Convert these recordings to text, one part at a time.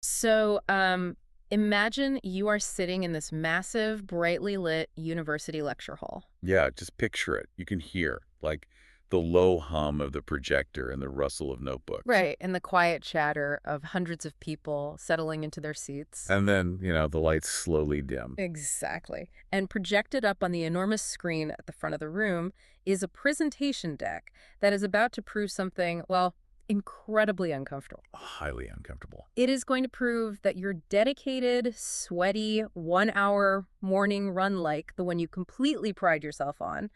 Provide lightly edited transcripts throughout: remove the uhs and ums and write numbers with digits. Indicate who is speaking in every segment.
Speaker 1: So, imagine you are sitting in this massive, brightly lit university lecture hall.
Speaker 2: Yeah, just picture it. You can hear, like, the low hum of the projector and the rustle of notebooks.
Speaker 1: Right. And the quiet chatter of hundreds of people settling into their seats.
Speaker 2: And then, the lights slowly dim.
Speaker 1: Exactly. And projected up on the enormous screen at the front of the room is a presentation deck that is about to prove something, well, incredibly uncomfortable.
Speaker 2: Highly uncomfortable.
Speaker 1: It is going to prove that your dedicated, sweaty, 1 hour morning run like the one you completely pride yourself on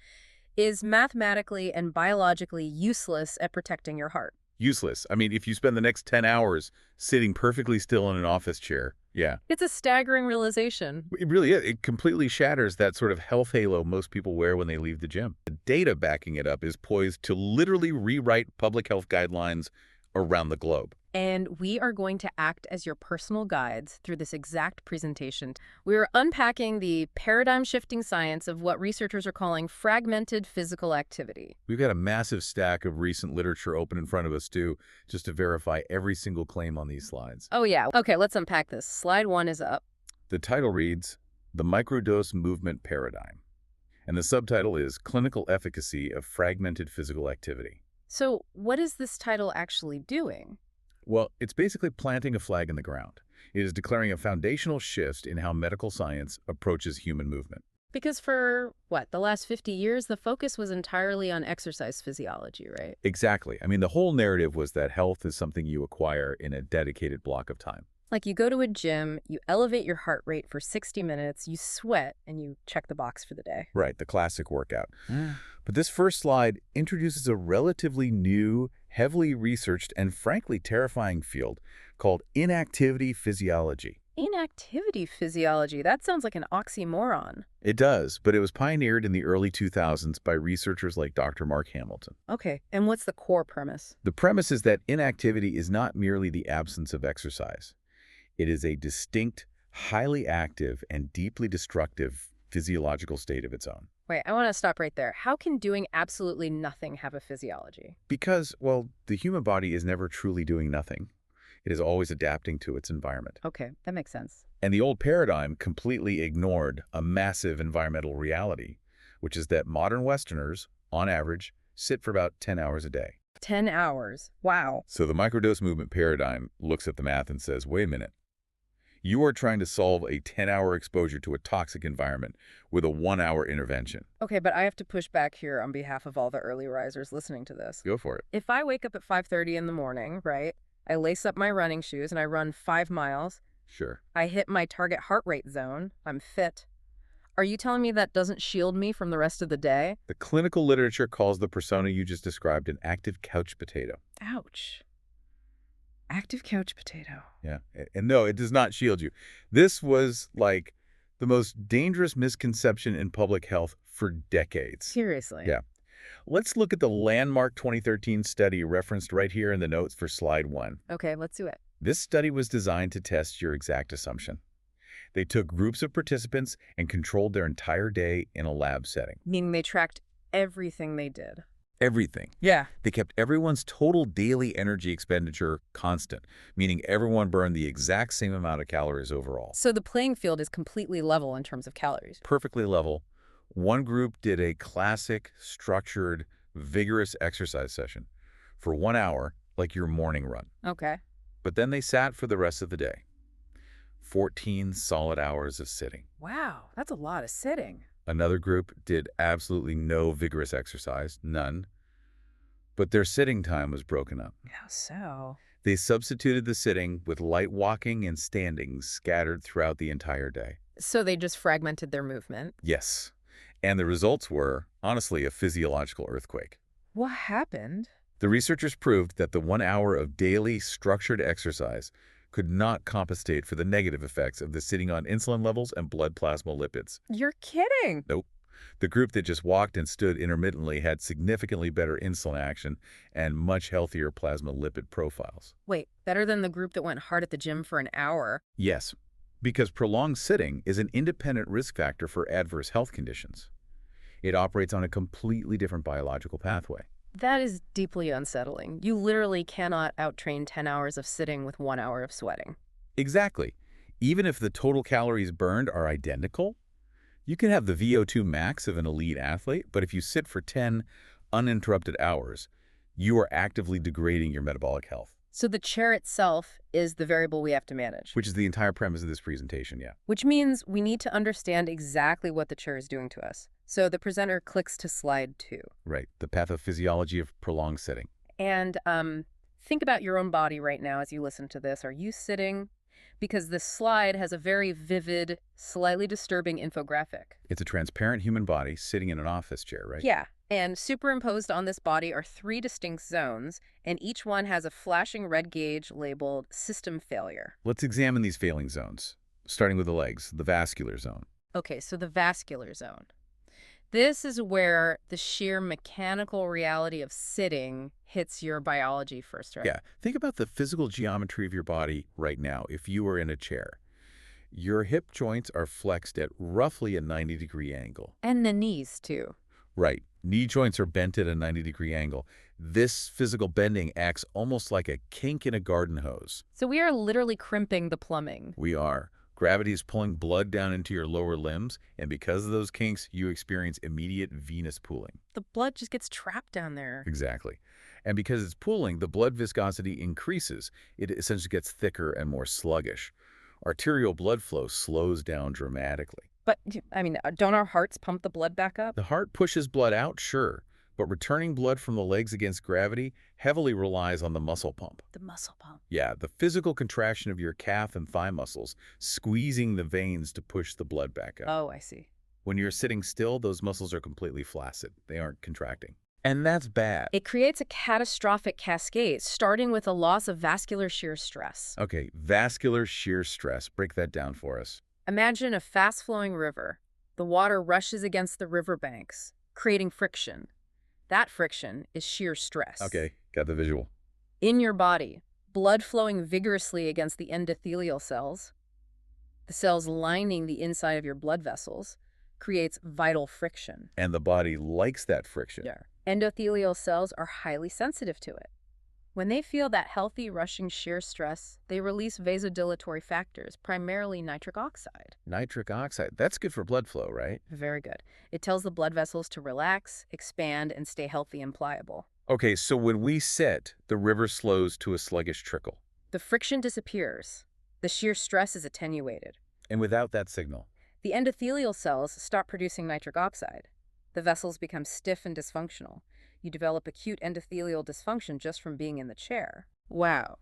Speaker 1: is mathematically and biologically useless at protecting your heart.
Speaker 2: Useless. I mean, if you spend the next 10 hours sitting perfectly still in an office chair, yeah.
Speaker 1: It's a staggering realization.
Speaker 2: It really is. It completely shatters that sort of health halo most people wear when they leave the gym. The data backing it up is poised to literally rewrite public health guidelines around the globe.
Speaker 1: And we are going to act as your personal guides through this exact presentation. We're unpacking the paradigm-shifting science of what researchers are calling fragmented physical activity.
Speaker 2: We've got a massive stack of recent literature open in front of us, too, just to verify every single claim on these slides.
Speaker 1: Oh, yeah. Okay, let's unpack this. Slide 1 is up.
Speaker 2: The title reads, The Microdose Movement Paradigm, and the subtitle is Clinical Efficacy of Fragmented Physical Activity.
Speaker 1: So what is this title actually doing?
Speaker 2: Well, it's basically planting a flag in the ground. It is declaring a foundational shift in how medical science approaches human movement.
Speaker 1: Because for, the last 50 years, the focus was entirely on exercise physiology, right?
Speaker 2: Exactly. I mean, the whole narrative was that health is something you acquire in a dedicated block of time.
Speaker 1: Like you go to a gym, you elevate your heart rate for 60 minutes, you sweat, and you check the box for the day.
Speaker 2: Right, the classic workout. But this first slide introduces a relatively new, heavily researched, and frankly terrifying field called inactivity physiology.
Speaker 1: Inactivity physiology, that sounds like an oxymoron.
Speaker 2: It does, but it was pioneered in the early 2000s by researchers like Dr. Mark Hamilton.
Speaker 1: Okay, and what's the core premise?
Speaker 2: The premise is that inactivity is not merely the absence of exercise. It is a distinct, highly active, and deeply destructive physiological state of its own.
Speaker 1: Wait, I want to stop right there. How can doing absolutely nothing have a physiology?
Speaker 2: Because, well, the human body is never truly doing nothing. It is always adapting to its environment.
Speaker 1: Okay, that makes sense.
Speaker 2: And the old paradigm completely ignored a massive environmental reality, which is that modern Westerners, on average, sit for about 10 hours a day.
Speaker 1: 10 hours. Wow.
Speaker 2: So the microdose movement paradigm looks at the math and says, wait a minute. You are trying to solve a 10-hour exposure to a toxic environment with a 1-hour intervention.
Speaker 1: Okay, but I have to push back here on behalf of all the early risers listening to this.
Speaker 2: Go for it.
Speaker 1: If I wake up at 5:30 in the morning, right, I lace up my running shoes and I run 5 miles,
Speaker 2: Sure.
Speaker 1: I hit my target heart rate zone, I'm fit. Are you telling me that doesn't shield me from the rest of the day?
Speaker 2: The clinical literature calls the persona you just described an active couch potato.
Speaker 1: Ouch. Active couch potato.
Speaker 2: Yeah. And no, it does not shield you. This was like the most dangerous misconception in public health for decades.
Speaker 1: Seriously?
Speaker 2: Yeah. Let's look at the landmark 2013 study referenced right here in the notes for slide 1.
Speaker 1: Okay, let's do it.
Speaker 2: This study was designed to test your exact assumption. They took groups of participants and controlled their entire day in a lab setting.
Speaker 1: Meaning they tracked everything they did.
Speaker 2: Everything.
Speaker 1: Yeah.
Speaker 2: They kept everyone's total daily energy expenditure constant, meaning everyone burned the exact same amount of calories overall.
Speaker 1: So the playing field is completely level in terms of calories.
Speaker 2: Perfectly level. One group did a classic, structured, vigorous exercise session for 1 hour, like your morning run.
Speaker 1: Okay.
Speaker 2: But then they sat for the rest of the day. 14 solid hours of sitting.
Speaker 1: Wow, that's a lot of sitting.
Speaker 2: Another group did absolutely no vigorous exercise, none. But their sitting time was broken up.
Speaker 1: How so?
Speaker 2: They substituted the sitting with light walking and standing scattered throughout the entire day.
Speaker 1: So they just fragmented their movement.
Speaker 2: Yes. And the results were, honestly, a physiological earthquake.
Speaker 1: What happened?
Speaker 2: The researchers proved that the 1 hour of daily structured exercise could not compensate for the negative effects of the sitting on insulin levels and blood plasma lipids.
Speaker 1: You're kidding.
Speaker 2: Nope. The group that just walked and stood intermittently had significantly better insulin action and much healthier plasma lipid profiles.
Speaker 1: Wait, better than the group that went hard at the gym for an hour?
Speaker 2: Yes, because prolonged sitting is an independent risk factor for adverse health conditions. It operates on a completely different biological pathway.
Speaker 1: That is deeply unsettling. You literally cannot outtrain 10 hours of sitting with 1 hour of sweating.
Speaker 2: Exactly. Even if the total calories burned are identical, you can have the VO2 max of an elite athlete, but if you sit for 10 uninterrupted hours, you are actively degrading your metabolic health,
Speaker 1: So the chair itself is the variable we have to manage,
Speaker 2: which is the entire premise of this presentation, yeah.
Speaker 1: which means we need to understand exactly what the chair is doing to us. So the presenter clicks to slide 2.
Speaker 2: Right, the pathophysiology of prolonged sitting.
Speaker 1: And think about your own body right now as you listen to this. Are you sitting? Because this slide has a very vivid, slightly disturbing infographic.
Speaker 2: It's a transparent human body sitting in an office chair, right?
Speaker 1: Yeah, and superimposed on this body are 3 distinct zones, and each one has a flashing red gauge labeled system failure.
Speaker 2: Let's examine these failing zones, starting with the legs, the vascular zone.
Speaker 1: Okay, so the vascular zone. This is where the sheer mechanical reality of sitting hits your biology first, right?
Speaker 2: Yeah, think about the physical geometry of your body right now if you were in a chair. Your hip joints are flexed at roughly a 90-degree angle.
Speaker 1: And the knees, too.
Speaker 2: Right, knee joints are bent at a 90-degree angle. This physical bending acts almost like a kink in a garden hose.
Speaker 1: So we are literally crimping the plumbing.
Speaker 2: We are. Gravity is pulling blood down into your lower limbs, and because of those kinks, you experience immediate venous pooling.
Speaker 1: The blood just gets trapped down there.
Speaker 2: Exactly. And because it's pooling, the blood viscosity increases. It essentially gets thicker and more sluggish. Arterial blood flow slows down dramatically.
Speaker 1: But, I mean, don't our hearts pump the blood back up?
Speaker 2: The heart pushes blood out, sure, but returning blood from the legs against gravity heavily relies on the muscle pump.
Speaker 1: The muscle pump.
Speaker 2: Yeah, the physical contraction of your calf and thigh muscles, squeezing the veins to push the blood back up.
Speaker 1: Oh, I see.
Speaker 2: When you're sitting still, those muscles are completely flaccid. They aren't contracting. And that's bad.
Speaker 1: It creates a catastrophic cascade, starting with a loss of vascular shear stress.
Speaker 2: Okay, vascular shear stress. Break that down for us.
Speaker 1: Imagine a fast-flowing river. The water rushes against the riverbanks, creating friction. That friction is shear stress.
Speaker 2: Okay, got the visual.
Speaker 1: In your body, blood flowing vigorously against the endothelial cells, the cells lining the inside of your blood vessels, creates vital friction.
Speaker 2: And the body likes that friction.
Speaker 1: Yeah. Endothelial cells are highly sensitive to it. When they feel that healthy rushing shear stress, they release vasodilatory factors, primarily nitric oxide.
Speaker 2: Nitric oxide, that's good for blood flow, right?
Speaker 1: Very good. It tells the blood vessels to relax, expand, and stay healthy and pliable.
Speaker 2: Okay, so when we sit, the river slows to a sluggish trickle.
Speaker 1: The friction disappears. The shear stress is attenuated.
Speaker 2: And without that signal,
Speaker 1: The endothelial cells stop producing nitric oxide. The vessels become stiff and dysfunctional. You develop acute endothelial dysfunction just from being in the chair. Wow.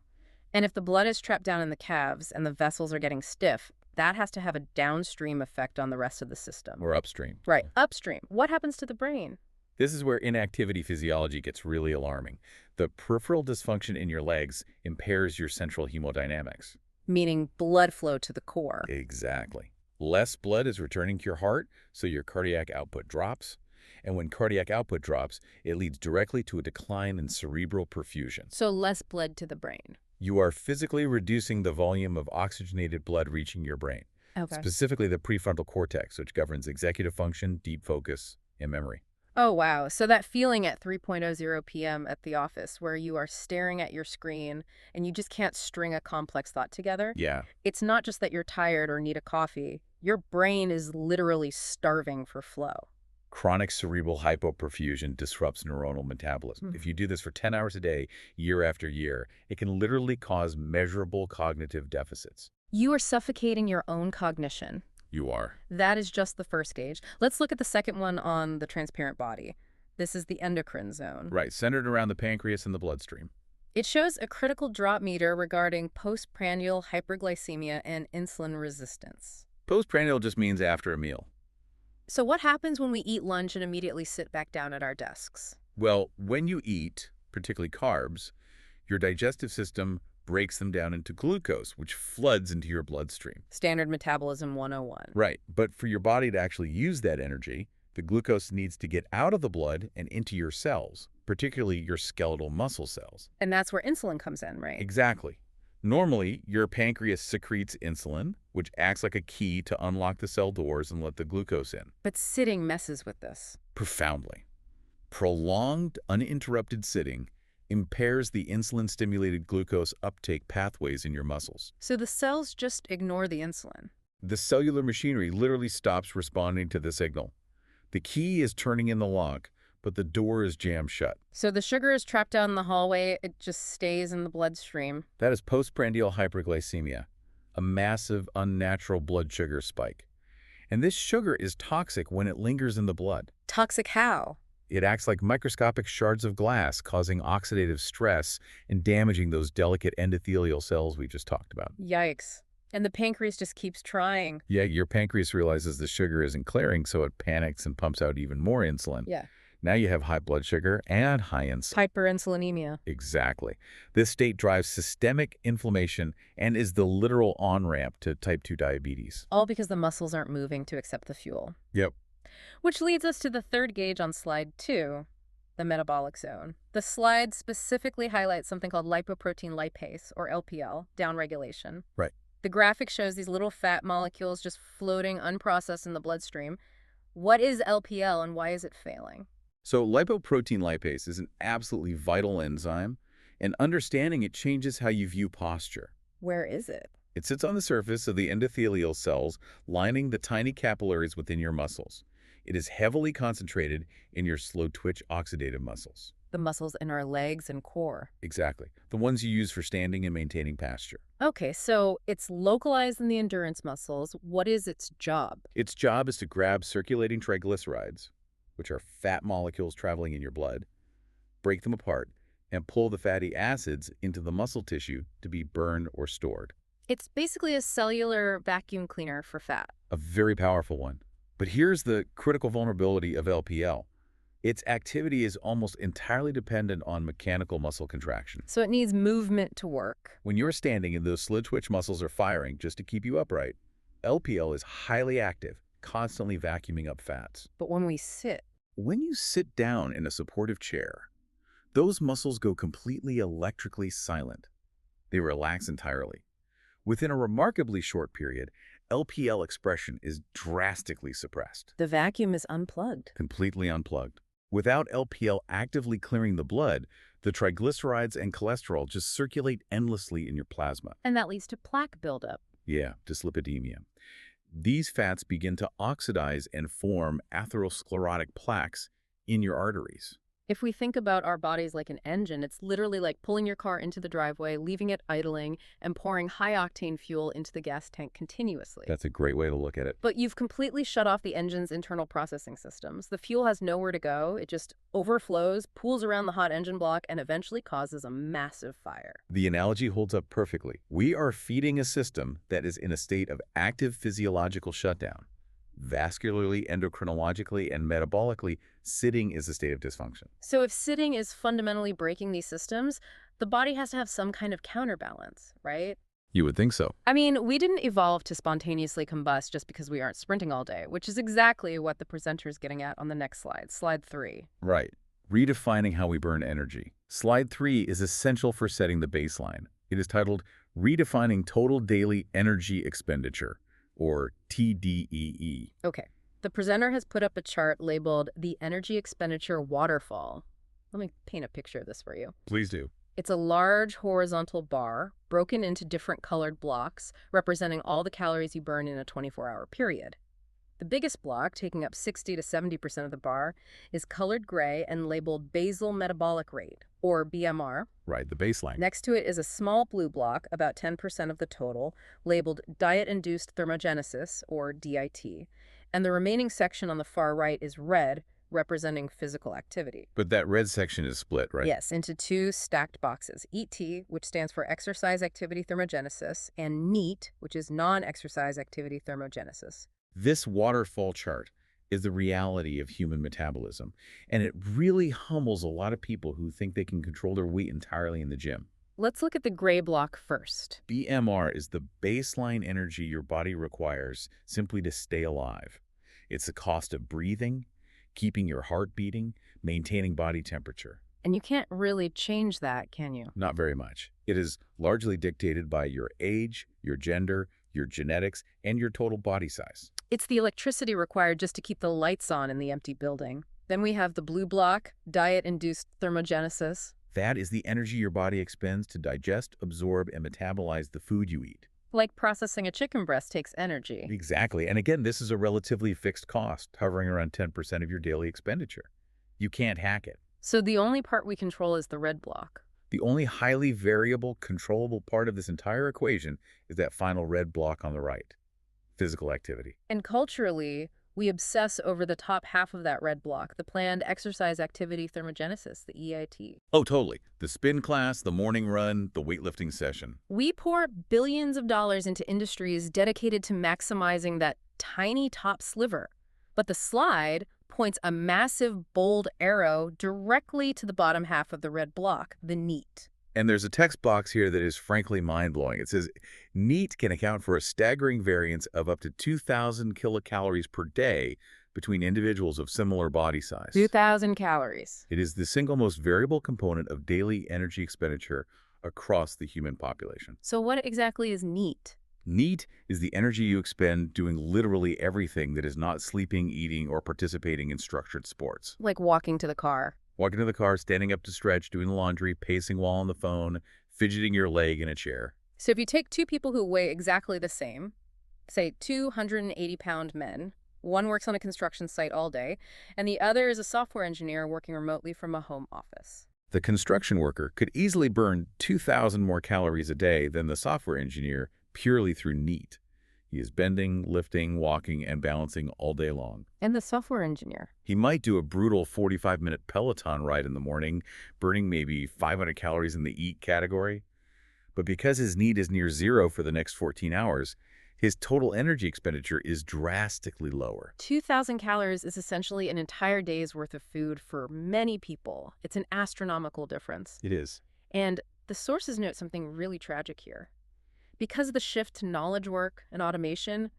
Speaker 1: And if the blood is trapped down in the calves and the vessels are getting stiff, that has to have a downstream effect on the rest of the system.
Speaker 2: or upstream.
Speaker 1: Right. Upstream. What happens to the brain?
Speaker 2: This is where inactivity physiology gets really alarming. The peripheral dysfunction in your legs impairs your central hemodynamics.
Speaker 1: Meaning blood flow to the core.
Speaker 2: Exactly. Less blood is returning to your heart, so your cardiac output drops. And when cardiac output drops, it leads directly to a decline in cerebral perfusion.
Speaker 1: So less blood to the brain.
Speaker 2: You are physically reducing the volume of oxygenated blood reaching your brain,
Speaker 1: Okay.
Speaker 2: specifically the prefrontal cortex, which governs executive function, deep focus, and memory.
Speaker 1: Oh, wow. So that feeling at 3:00 p.m. at the office where you are staring at your screen and you just can't string a complex thought together,
Speaker 2: Yeah,
Speaker 1: it's not just that you're tired or need a coffee. Your brain is literally starving for flow.
Speaker 2: chronic cerebral hypoperfusion disrupts neuronal metabolism.
Speaker 1: Mhm.
Speaker 2: If you do this for 10 hours a day, year after year, it can literally cause measurable cognitive deficits.
Speaker 1: You are suffocating your own cognition.
Speaker 2: You are.
Speaker 1: That is just the first stage. Let's look at the second one on the transparent body. This is the endocrine zone.
Speaker 2: Right, centered around the pancreas and the bloodstream.
Speaker 1: It shows a critical drop meter regarding postprandial hyperglycemia and insulin resistance.
Speaker 2: Postprandial just means after a meal.
Speaker 1: So what happens when we eat lunch and immediately sit back down at our desks?
Speaker 2: Well, when you eat, particularly carbs, your digestive system breaks them down into glucose, which floods into your bloodstream.
Speaker 1: Standard metabolism 101.
Speaker 2: Right, but for your body to actually use that energy, the glucose needs to get out of the blood and into your cells, particularly your skeletal muscle cells.
Speaker 1: And that's where insulin comes in, right?
Speaker 2: Exactly. Normally, your pancreas secretes insulin, which acts like a key to unlock the cell doors and let the glucose in.
Speaker 1: But sitting messes with this.
Speaker 2: Profoundly. Prolonged, uninterrupted sitting impairs the insulin-stimulated glucose uptake pathways in your muscles.
Speaker 1: So the cells just ignore the insulin.
Speaker 2: The cellular machinery literally stops responding to the signal. The key is turning in the lock, but the door is jammed shut.
Speaker 1: So the sugar is trapped down the hallway, it just stays in the bloodstream.
Speaker 2: That is postprandial hyperglycemia, a massive, unnatural blood sugar spike. And this sugar is toxic when it lingers in the blood.
Speaker 1: Toxic how?
Speaker 2: It acts like microscopic shards of glass, causing oxidative stress and damaging those delicate endothelial cells we just talked about.
Speaker 1: Yikes. And the pancreas just keeps trying.
Speaker 2: Yeah, your pancreas realizes the sugar isn't clearing, so it panics and pumps out even more insulin.
Speaker 1: Yeah.
Speaker 2: Now you have high blood sugar and high insulin.
Speaker 1: Hyperinsulinemia.
Speaker 2: Exactly. This state drives systemic inflammation and is the literal on-ramp to type 2 diabetes.
Speaker 1: All because the muscles aren't moving to accept the fuel.
Speaker 2: Yep.
Speaker 1: Which leads us to the third gauge on slide 2, the metabolic zone. The slide specifically highlights something called lipoprotein lipase, or LPL, downregulation.
Speaker 2: Right.
Speaker 1: The graphic shows these little fat molecules just floating unprocessed in the bloodstream. What is LPL and why is it failing?
Speaker 2: So lipoprotein lipase is an absolutely vital enzyme, and understanding it changes how you view posture.
Speaker 1: Where is it?
Speaker 2: It sits on the surface of the endothelial cells lining the tiny capillaries within your muscles. It is heavily concentrated in your slow-twitch oxidative muscles.
Speaker 1: The muscles in our legs and core.
Speaker 2: Exactly. The ones you use for standing and maintaining posture.
Speaker 1: Okay, so it's localized in the endurance muscles. What is its job?
Speaker 2: Its job is to grab circulating triglycerides, which are fat molecules traveling in your blood, break them apart, and pull the fatty acids into the muscle tissue to be burned or stored.
Speaker 1: It's basically a cellular vacuum cleaner for fat.
Speaker 2: A very powerful one. But here's the critical vulnerability of LPL. Its activity is almost entirely dependent on mechanical muscle contraction.
Speaker 1: So it needs movement to work.
Speaker 2: When you're standing and those slow twitch muscles are firing just to keep you upright, LPL is highly active, constantly vacuuming up fats.
Speaker 1: But when we sit,
Speaker 2: When you sit down in a supportive chair, those muscles go completely electrically silent. They relax entirely. Within a remarkably short period, LPL expression is drastically suppressed,
Speaker 1: the vacuum is unplugged.
Speaker 2: completely unplugged. Without LPL actively clearing the blood, the triglycerides and cholesterol just circulate endlessly in your plasma.
Speaker 1: And that leads to plaque buildup.
Speaker 2: Yeah, dyslipidemia. These fats begin to oxidize and form atherosclerotic plaques in your arteries.
Speaker 1: If we think about our bodies like an engine, it's literally like pulling your car into the driveway, leaving it idling, and pouring high-octane fuel into the gas tank continuously.
Speaker 2: That's a great way to look at it.
Speaker 1: But you've completely shut off the engine's internal processing systems. The fuel has nowhere to go. It just overflows, pools around the hot engine block, and eventually causes a massive fire.
Speaker 2: The analogy holds up perfectly. We are feeding a system that is in a state of active physiological shutdown. Vascularly, endocrinologically, and metabolically, sitting is a state of dysfunction.
Speaker 1: So if sitting is fundamentally breaking these systems, the body has to have some kind of counterbalance, right?
Speaker 2: You would think so.
Speaker 1: I mean, we didn't evolve to spontaneously combust just because we aren't sprinting all day, which is exactly what the presenter is getting at on the next slide, slide 3.
Speaker 2: Right. Redefining how we burn energy. Slide 3 is essential for setting the baseline. It is titled Redefining Total Daily Energy Expenditure, or TDEE.
Speaker 1: Okay. The presenter has put up a chart labeled the Energy Expenditure Waterfall. Let me paint a picture of this for you.
Speaker 2: Please do.
Speaker 1: It's a large horizontal bar broken into different colored blocks representing all the calories you burn in a 24-hour period. The biggest block, taking up 60 to 70% of the bar, is colored gray and labeled basal metabolic rate, or BMR.
Speaker 2: Right, the baseline.
Speaker 1: Next to it is a small blue block, about 10% of the total, labeled diet-induced thermogenesis, or DIT. And the remaining section on the far right is red, representing physical activity.
Speaker 2: But that red section is split, right?
Speaker 1: Yes, into two stacked boxes. ET, which stands for exercise activity thermogenesis, and NEAT, which is non-exercise activity thermogenesis.
Speaker 2: This waterfall chart is the reality of human metabolism, and it really humbles a lot of people who think they can control their weight entirely in the gym.
Speaker 1: Let's look at the gray block first.
Speaker 2: BMR is the baseline energy your body requires simply to stay alive. It's the cost of breathing, keeping your heart beating, maintaining body temperature.
Speaker 1: And you can't really change that, can you?
Speaker 2: Not very much. It is largely dictated by your age, your gender, your genetics, and your total body size.
Speaker 1: It's the electricity required just to keep the lights on in the empty building. Then we have the blue block, diet-induced thermogenesis.
Speaker 2: Fat is the energy your body expends to digest, absorb, and metabolize the food you eat.
Speaker 1: Like processing a chicken breast takes energy.
Speaker 2: Exactly. And again, this is a relatively fixed cost, hovering around 10% of your daily expenditure. You can't hack it.
Speaker 1: So the only part we control is the red block.
Speaker 2: The only highly variable, controllable part of this entire equation is that final red block on the right, physical activity.
Speaker 1: And culturally, we obsess over the top half of that red block, the planned exercise activity thermogenesis, the EIT.
Speaker 2: Oh, totally. The spin class, the morning run, the weightlifting session.
Speaker 1: We pour billions of dollars into industries dedicated to maximizing that tiny top sliver. But the slide points a massive, bold arrow directly to the bottom half of the red block, the NEAT.
Speaker 2: And there's a text box here that is frankly mind-blowing. It says, NEAT can account for a staggering variance of up to 2,000 kilocalories per day between individuals of similar body size.
Speaker 1: 2,000 calories.
Speaker 2: It is the single most variable component of daily energy expenditure across the human population.
Speaker 1: So what exactly is NEAT?
Speaker 2: NEAT is the energy you expend doing literally everything that is not sleeping, eating, or participating in structured sports.
Speaker 1: Like walking to the car.
Speaker 2: Walking to the car, standing up to stretch, doing the laundry, pacing while on the phone, fidgeting your leg in a chair.
Speaker 1: So if you take two people who weigh exactly the same, say 280-pound men, one works on a construction site all day, and the other is a software engineer working remotely from a home office.
Speaker 2: The construction worker could easily burn 2,000 more calories a day than the software engineer purely through NEAT. He is bending, lifting, walking, and balancing all day long.
Speaker 1: And the software engineer?
Speaker 2: He might do a brutal 45-minute Peloton ride in the morning, burning maybe 500 calories in the eat category. But because his NEAT is near zero for the next 14 hours, his total energy expenditure is drastically lower.
Speaker 1: 2,000 calories is essentially an entire day's worth of food for many people. It's an astronomical difference.
Speaker 2: It is.
Speaker 1: And the sources note something really tragic here. Because of the shift to knowledge work and automation,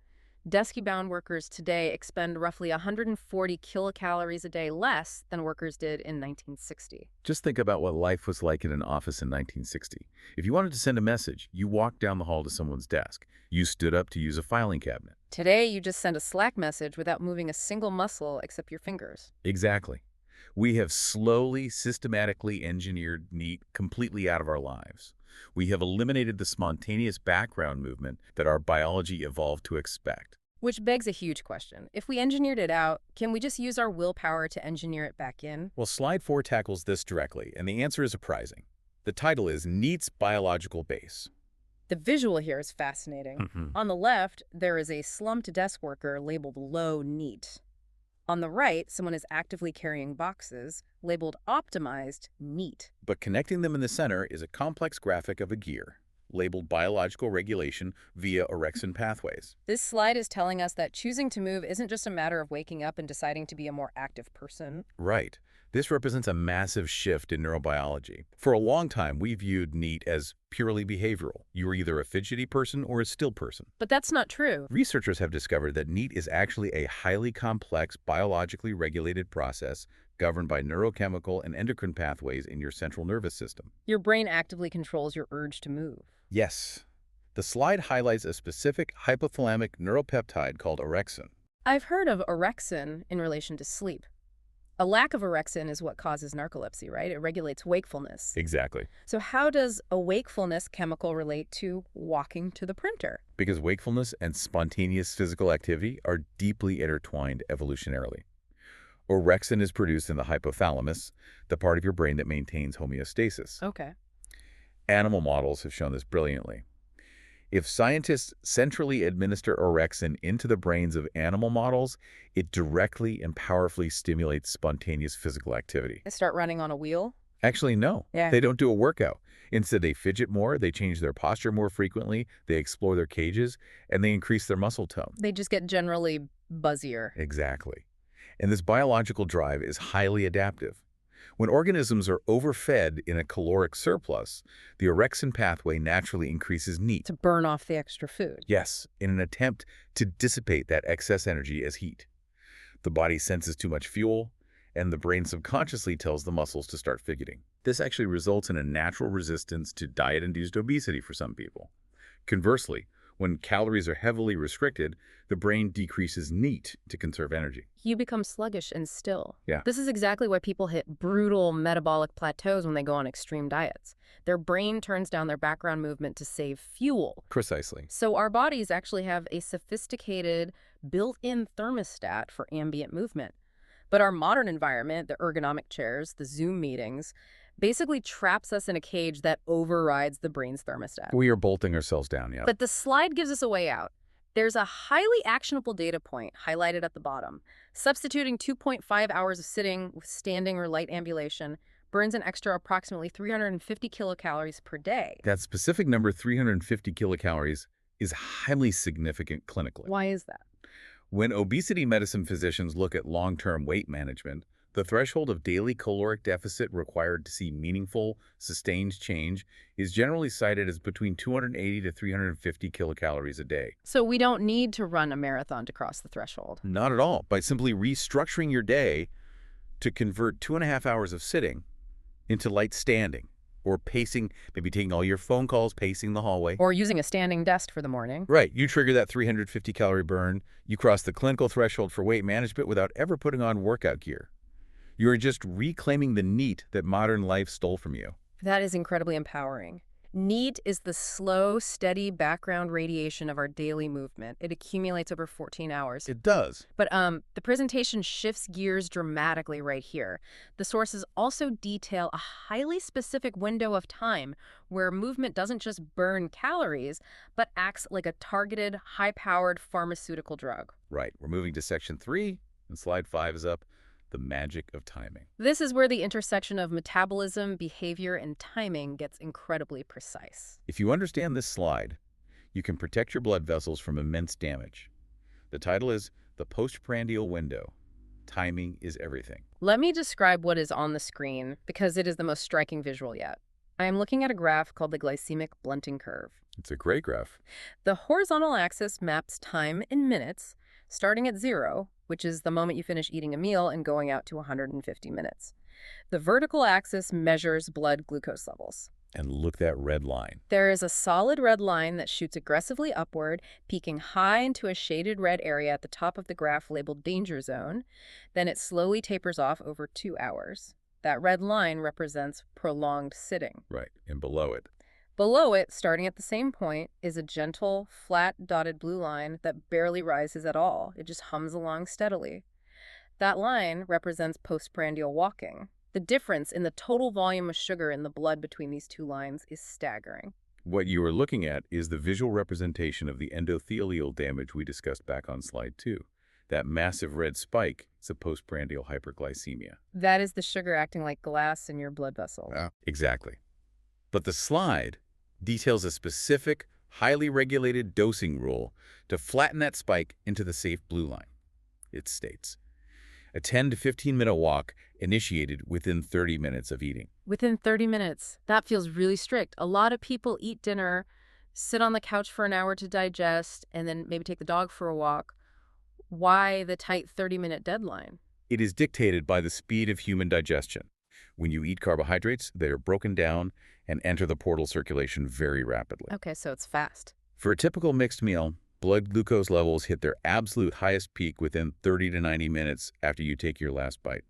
Speaker 1: desk-bound workers today expend roughly 140 kilocalories a day less than workers did in 1960.
Speaker 2: Just think about what life was like in an office in 1960. If you wanted to send a message, you walked down the hall to someone's desk. You stood up to use a filing cabinet.
Speaker 1: Today, you just send a Slack message without moving a single muscle except your fingers.
Speaker 2: Exactly. We have slowly, systematically engineered NEAT completely out of our lives. We have eliminated the spontaneous background movement that our biology evolved to expect.
Speaker 1: Which begs a huge question. If we engineered it out, can we just use our willpower to engineer it back in?
Speaker 2: Well, Slide 4 tackles this directly, and the answer is surprising. The title is NEAT's Biological Base.
Speaker 1: The visual here is fascinating. On the left, there is a slumped desk worker labeled low NEAT. On the right, someone is actively carrying boxes labeled optimized NEAT.
Speaker 2: But connecting them in the center is a complex graphic of a gear, labeled biological regulation via orexin pathways.
Speaker 1: This slide is telling us that choosing to move isn't just a matter of waking up and deciding to be a more active person.
Speaker 2: Right. This represents a massive shift in neurobiology. For a long time, we viewed NEAT as purely behavioral. You were either a fidgety person or a still person.
Speaker 1: But that's not true.
Speaker 2: Researchers have discovered that NEAT is actually a highly complex, biologically regulated process governed by neurochemical and endocrine pathways in your central nervous system.
Speaker 1: Your brain actively controls your urge to move.
Speaker 2: Yes. The slide highlights a specific hypothalamic neuropeptide called orexin.
Speaker 1: I've heard of orexin in relation to sleep. A lack of orexin is what causes narcolepsy, right? It regulates wakefulness.
Speaker 2: Exactly.
Speaker 1: So how does a wakefulness chemical relate to walking to the printer?
Speaker 2: Because wakefulness and spontaneous physical activity are deeply intertwined evolutionarily. Orexin is produced in the hypothalamus, the part of your brain that maintains homeostasis.
Speaker 1: Okay.
Speaker 2: Animal models have shown this brilliantly. If scientists centrally administer orexin into the brains of animal models, it directly and powerfully stimulates spontaneous physical activity.
Speaker 1: They start running on a wheel?
Speaker 2: Actually, no.
Speaker 1: Yeah.
Speaker 2: They don't do a workout. Instead, they fidget more, they change their posture more frequently, they explore their cages, and they increase their muscle tone.
Speaker 1: They just get generally buzzier.
Speaker 2: Exactly. And this biological drive is highly adaptive. When organisms are overfed in a caloric surplus, the orexin pathway naturally increases NEAT.
Speaker 1: To burn off the extra food.
Speaker 2: Yes, in an attempt to dissipate that excess energy as heat. The body senses too much fuel, and the brain subconsciously tells the muscles to start fidgeting. This actually results in a natural resistance to diet-induced obesity for some people. Conversely, When calories are heavily restricted, the brain decreases NEAT to conserve energy.
Speaker 1: You become sluggish and still.
Speaker 2: Yeah.
Speaker 1: This is exactly why people hit brutal metabolic plateaus when they go on extreme diets. Their brain turns down their background movement to save fuel.
Speaker 2: Precisely.
Speaker 1: So our bodies actually have a sophisticated, built-in thermostat for ambient movement. But our modern environment, the ergonomic chairs, the Zoom meetings, basically traps us in a cage that overrides the brain's thermostat.
Speaker 2: We are bolting ourselves down, yeah.
Speaker 1: But the slide gives us a way out. There's a highly actionable data point highlighted at the bottom. Substituting 2.5 hours of sitting with standing or light ambulation burns an extra approximately 350 kilocalories per day.
Speaker 2: That specific number, 350 kilocalories, is highly significant clinically.
Speaker 1: Why is that?
Speaker 2: When obesity medicine physicians look at long-term weight management, the threshold of daily caloric deficit required to see meaningful, sustained change is generally cited as between 280 to 350 kilocalories a day.
Speaker 1: So we don't need to run a marathon to cross the threshold.
Speaker 2: Not at all. By simply restructuring your day to convert 2.5 hours of sitting into light standing, or pacing, maybe taking all your phone calls, pacing the hallway.
Speaker 1: Or using a standing desk for the morning.
Speaker 2: Right. You trigger that 350 calorie burn. You cross the clinical threshold for weight management without ever putting on workout gear. You're just reclaiming the NEAT that modern life stole from you.
Speaker 1: That is incredibly empowering. NEAT is the slow, steady background radiation of our daily movement. It accumulates over 14 hours.
Speaker 2: It does.
Speaker 1: But the presentation shifts gears dramatically right here. The sources also detail a highly specific window of time where movement doesn't just burn calories, but acts like a targeted, high-powered pharmaceutical drug.
Speaker 2: Right. We're moving to section 3, and slide 5 is up. The magic of timing.
Speaker 1: This is where the intersection of metabolism, behavior, and timing gets incredibly precise.
Speaker 2: If you understand this slide, you can protect your blood vessels from immense damage. The title is The Postprandial Window. Timing is everything.
Speaker 1: Let me describe what is on the screen because it is the most striking visual yet. I am looking at a graph called the glycemic blunting curve.
Speaker 2: It's a great graph.
Speaker 1: The horizontal axis maps time in minutes, starting at 0, which is the moment you finish eating a meal, and going out to 150 minutes. The vertical axis measures blood glucose levels.
Speaker 2: And look that red line.
Speaker 1: There is a solid red line that shoots aggressively upward, peaking high into a shaded red area at the top of the graph labeled danger zone. Then it slowly tapers off over 2 hours. That red line represents prolonged sitting.
Speaker 2: Right, and below it.
Speaker 1: Below it, starting at the same point, is a gentle, flat dotted blue line that barely rises at all. It just hums along steadily. That line represents postprandial walking. The difference in the total volume of sugar in the blood between these two lines is staggering.
Speaker 2: What you are looking at is the visual representation of the endothelial damage we discussed back on slide 2. That massive red spike is a postprandial hyperglycemia.
Speaker 1: That is the sugar acting like glass in your blood vessels.
Speaker 2: Exactly. But the slide details a specific, highly regulated dosing rule to flatten that spike into the safe blue line. It states, a 10 to 15-minute walk initiated within 30 minutes of eating.
Speaker 1: Within 30 minutes. That feels really strict. A lot of people eat dinner, sit on the couch for an hour to digest, and then maybe take the dog for a walk. Why the tight 30-minute deadline?
Speaker 2: It is dictated by the speed of human digestion. When you eat carbohydrates, they are broken down and enter the portal circulation very rapidly.
Speaker 1: Okay, so it's fast.
Speaker 2: For a typical mixed meal, blood glucose levels hit their absolute highest peak within 30 to 90 minutes after you take your last bite.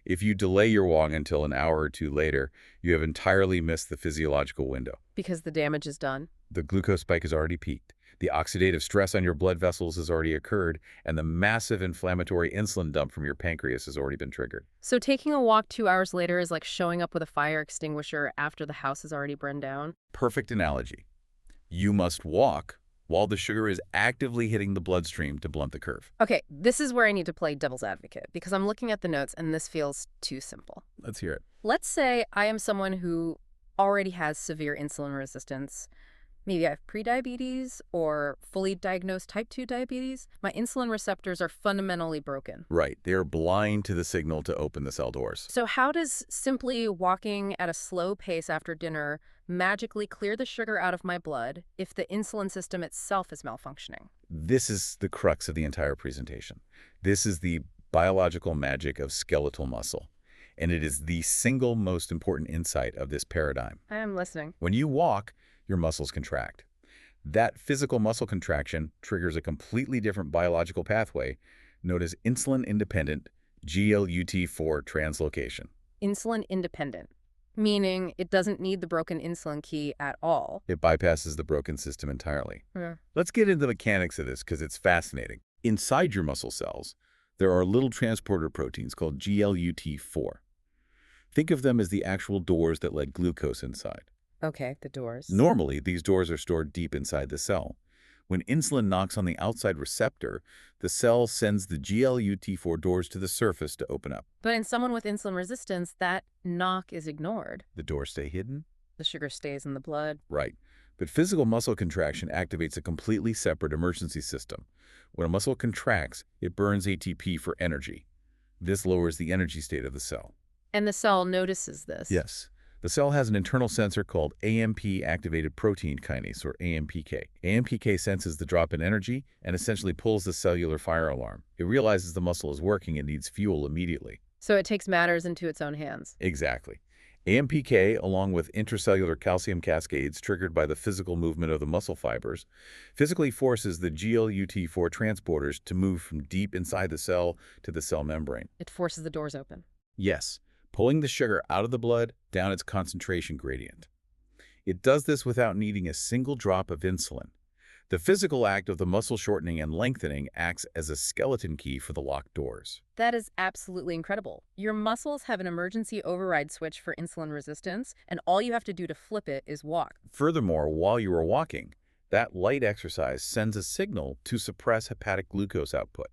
Speaker 2: If you delay your walk until an hour or two later, you have entirely missed the physiological window.
Speaker 1: Because the damage is done.
Speaker 2: The glucose spike has already peaked. The oxidative stress on your blood vessels has already occurred, and the massive inflammatory insulin dump from your pancreas has already been triggered.
Speaker 1: So taking a walk 2 hours later is like showing up with a fire extinguisher after the house has already burned down?
Speaker 2: Perfect analogy. You must walk while the sugar is actively hitting the bloodstream to blunt the curve.
Speaker 1: Okay, this is where I need to play devil's advocate because I'm looking at the notes and this feels too simple.
Speaker 2: Let's hear it.
Speaker 1: Let's say I am someone who already has severe insulin resistance. Maybe I have prediabetes or fully diagnosed type 2 diabetes. My insulin receptors are fundamentally broken.
Speaker 2: Right. They are blind to the signal to open the cell doors.
Speaker 1: So how does simply walking at a slow pace after dinner magically clear the sugar out of my blood if the insulin system itself is malfunctioning?
Speaker 2: This is the crux of the entire presentation. This is the biological magic of skeletal muscle. And it is the single most important insight of this paradigm.
Speaker 1: I am listening.
Speaker 2: When you walk, your muscles contract. That physical muscle contraction triggers a completely different biological pathway known as insulin-independent GLUT4 translocation.
Speaker 1: Insulin independent, meaning it doesn't need the broken insulin key at all.
Speaker 2: It bypasses the broken system entirely.
Speaker 1: Yeah.
Speaker 2: Let's get into the mechanics of this because it's fascinating. Inside your muscle cells, there are little transporter proteins called GLUT4. Think of them as the actual doors that let glucose inside.
Speaker 1: Okay, the doors.
Speaker 2: Normally, these doors are stored deep inside the cell. When insulin knocks on the outside receptor, the cell sends the GLUT4 doors to the surface to open up.
Speaker 1: But in someone with insulin resistance, that knock is ignored.
Speaker 2: The doors stay hidden?
Speaker 1: The sugar stays in the blood.
Speaker 2: Right. But physical muscle contraction activates a completely separate emergency system. When a muscle contracts, it burns ATP for energy. This lowers the energy state of the cell.
Speaker 1: And the cell notices this.
Speaker 2: Yes. The cell has an internal sensor called AMP-activated protein kinase, or AMPK. AMPK senses the drop in energy and essentially pulls the cellular fire alarm. It realizes the muscle is working and needs fuel immediately.
Speaker 1: So it takes matters into its own hands.
Speaker 2: Exactly. AMPK, along with intracellular calcium cascades triggered by the physical movement of the muscle fibers, physically forces the GLUT4 transporters to move from deep inside the cell to the cell membrane.
Speaker 1: It forces the doors open.
Speaker 2: Yes, pulling the sugar out of the blood down its concentration gradient. It does this without needing a single drop of insulin. The physical act of the muscle shortening and lengthening acts as a skeleton key for the locked doors.
Speaker 1: That is absolutely incredible. Your muscles have an emergency override switch for insulin resistance, and all you have to do to flip it is walk.
Speaker 2: Furthermore, while you are walking, that light exercise sends a signal to suppress hepatic glucose output.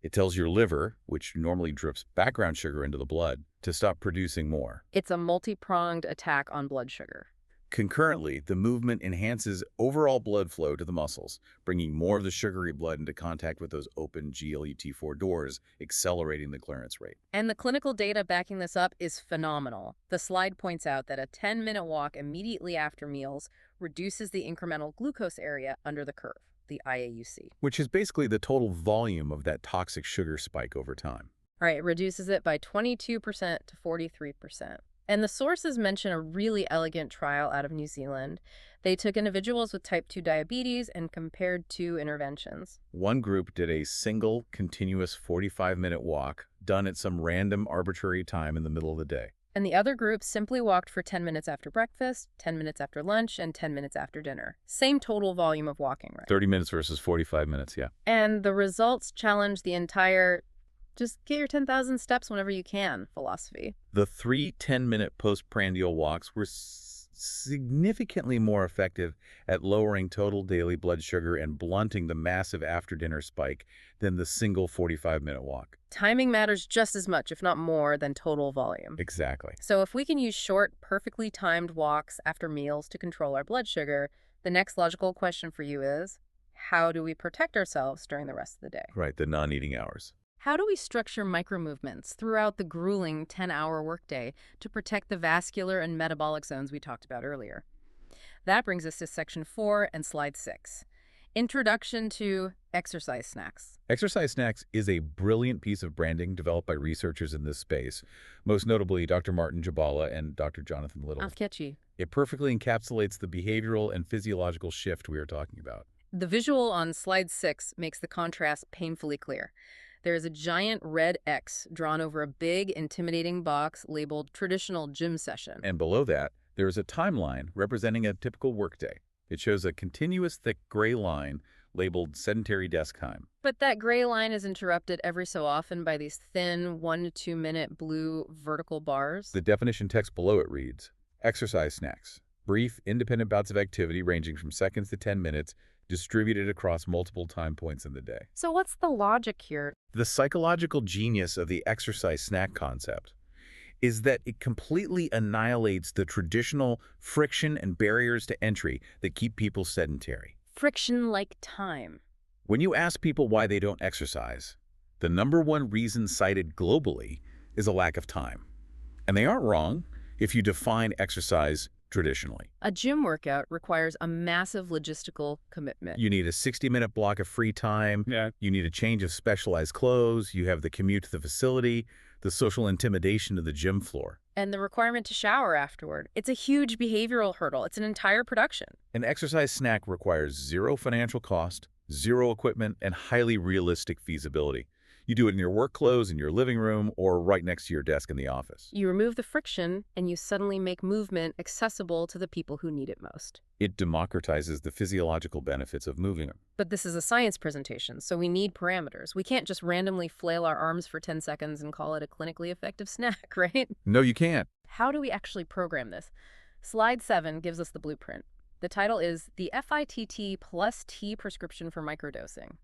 Speaker 2: It tells your liver, which normally drips background sugar into the blood, to stop producing more.
Speaker 1: It's a multi-pronged attack on blood sugar.
Speaker 2: Concurrently, the movement enhances overall blood flow to the muscles, bringing more of the sugary blood into contact with those open GLUT4 doors, accelerating the clearance rate.
Speaker 1: And the clinical data backing this up is phenomenal. The slide points out that a 10-minute walk immediately after meals reduces the incremental glucose area under the curve, the IAUC.
Speaker 2: Which is basically the total volume of that toxic sugar spike over time.
Speaker 1: All right, it reduces it by 22% to 43%. And the sources mention a really elegant trial out of New Zealand. They took individuals with type 2 diabetes and compared two interventions.
Speaker 2: One group did a single, continuous 45-minute walk done at some random arbitrary time in the middle of the day.
Speaker 1: And the other group simply walked for 10 minutes after breakfast, 10 minutes after lunch, and 10 minutes after dinner. Same total volume of walking, right?
Speaker 2: 30 minutes versus 45 minutes, yeah.
Speaker 1: And the results challenge the entire just get your 10,000 steps whenever you can philosophy.
Speaker 2: The 3 10-minute postprandial walks were significantly more effective at lowering total daily blood sugar and blunting the massive after-dinner spike than the single 45-minute walk.
Speaker 1: Timing matters just as much, if not more, than total volume.
Speaker 2: Exactly.
Speaker 1: So if we can use short, perfectly timed walks after meals to control our blood sugar, the next logical question for you is, how do we protect ourselves during the rest of the day?
Speaker 2: Right, the non-eating hours.
Speaker 1: How do we structure micromovements throughout the grueling 10-hour workday to protect the vascular and metabolic zones we talked about earlier? That brings us to section 4 and slide 6. Introduction to exercise snacks.
Speaker 2: Exercise snacks is a brilliant piece of branding developed by researchers in this space, most notably Dr. Martin Jabala and Dr. Jonathan Little.
Speaker 1: Catchy.
Speaker 2: It perfectly encapsulates the behavioral and physiological shift we are talking about.
Speaker 1: The visual on slide 6 makes the contrast painfully clear. There is a giant red X drawn over a big, intimidating box labeled traditional gym session.
Speaker 2: And below that, there is a timeline representing a typical workday. It shows a continuous thick gray line labeled sedentary desk time.
Speaker 1: But that gray line is interrupted every so often by these thin 1 to 2 minute blue vertical bars.
Speaker 2: The definition text below it reads, exercise snacks, brief, independent bouts of activity ranging from seconds to 10 minutes, distributed across multiple time points in the day.
Speaker 1: So what's the logic here?
Speaker 2: The psychological genius of the exercise snack concept is that it completely annihilates the traditional friction and barriers to entry that keep people sedentary.
Speaker 1: Friction like time.
Speaker 2: When you ask people why they don't exercise, the #1 reason cited globally is a lack of time. And they aren't wrong if you define exercise traditionally.
Speaker 1: A gym workout requires a massive logistical commitment.
Speaker 2: You need a 60-minute block of free time.
Speaker 3: Yeah.
Speaker 2: You need a change of specialized clothes. You have the commute to the facility, The social intimidation of the gym floor.
Speaker 1: And the requirement to shower afterward. It's a huge behavioral hurdle. It's an entire production.
Speaker 2: An exercise snack requires zero financial cost, zero equipment, and highly realistic feasibility. You do it in your work clothes, in your living room, or right next to your desk in the office.
Speaker 1: You remove the friction, and you suddenly make movement accessible to the people who need it most.
Speaker 2: It democratizes the physiological benefits of moving.
Speaker 1: But this is a science presentation, so we need parameters. We can't just randomly flail our arms for 10 seconds and call it a clinically effective snack, right?
Speaker 2: No, you can't.
Speaker 1: How do we actually program this? Slide 7 gives us the blueprint. The title is the FITT plus T prescription for microdosing.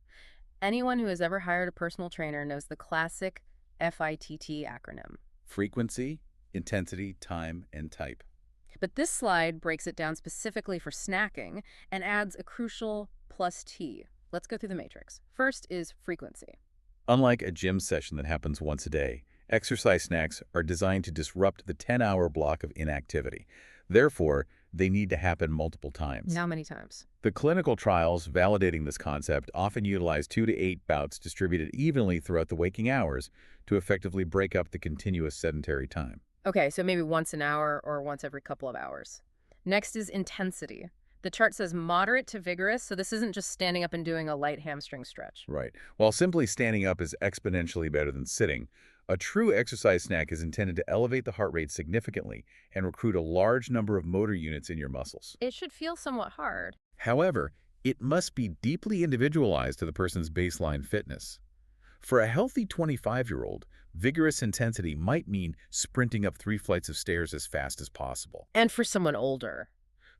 Speaker 1: Anyone who has ever hired a personal trainer knows the classic FITT acronym.
Speaker 2: Frequency, intensity, time, and type.
Speaker 1: But this slide breaks it down specifically for snacking and adds a crucial plus T. Let's go through the matrix. First is frequency.
Speaker 2: Unlike a gym session that happens once a day, exercise snacks are designed to disrupt the 10-hour block of inactivity. Therefore, they need to happen multiple times.
Speaker 1: How many times?
Speaker 2: The clinical trials validating this concept often utilize 2 to 8 bouts distributed evenly throughout the waking hours to effectively break up the continuous sedentary time.
Speaker 1: Okay, so maybe once an hour or once every couple of hours. Next is intensity. The chart says moderate to vigorous, so this isn't just standing up and doing a light hamstring stretch.
Speaker 2: Right. While simply standing up is exponentially better than sitting, a true exercise snack is intended to elevate the heart rate significantly and recruit a large number of motor units in your muscles.
Speaker 1: It should feel somewhat hard.
Speaker 2: However, it must be deeply individualized to the person's baseline fitness. For a healthy 25-year-old, vigorous intensity might mean sprinting up 3 flights of stairs as fast as possible.
Speaker 1: And for someone older.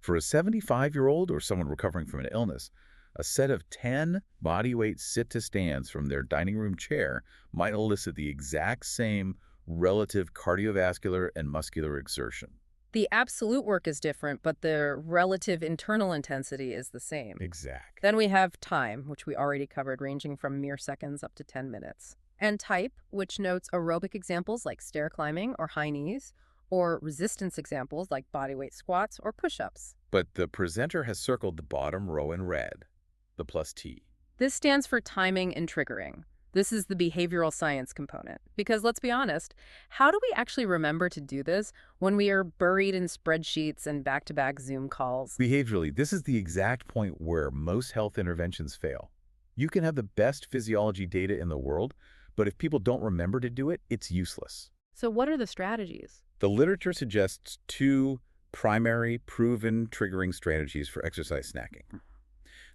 Speaker 2: For a 75-year-old or someone recovering from an illness, a set of 10 bodyweight sit-to-stands from their dining room chair might elicit the exact same relative cardiovascular and muscular exertion.
Speaker 1: The absolute work is different, but the relative internal intensity is the same.
Speaker 2: Exact.
Speaker 1: Then we have time, which we already covered, ranging from mere seconds up to 10 minutes. And type, which notes aerobic examples like stair climbing or high knees, or resistance examples like bodyweight squats or push-ups.
Speaker 2: But the presenter has circled the bottom row in red, the plus T.
Speaker 1: This stands for timing and triggering. This is the behavioral science component. Because let's be honest, how do we actually remember to do this when we are buried in spreadsheets and back-to-back Zoom calls?
Speaker 2: Behaviorally, this is the exact point where most health interventions fail. You can have the best physiology data in the world, but if people don't remember to do it, it's useless.
Speaker 1: So what are the strategies?
Speaker 2: The literature suggests 2 primary, proven triggering strategies for exercise snacking.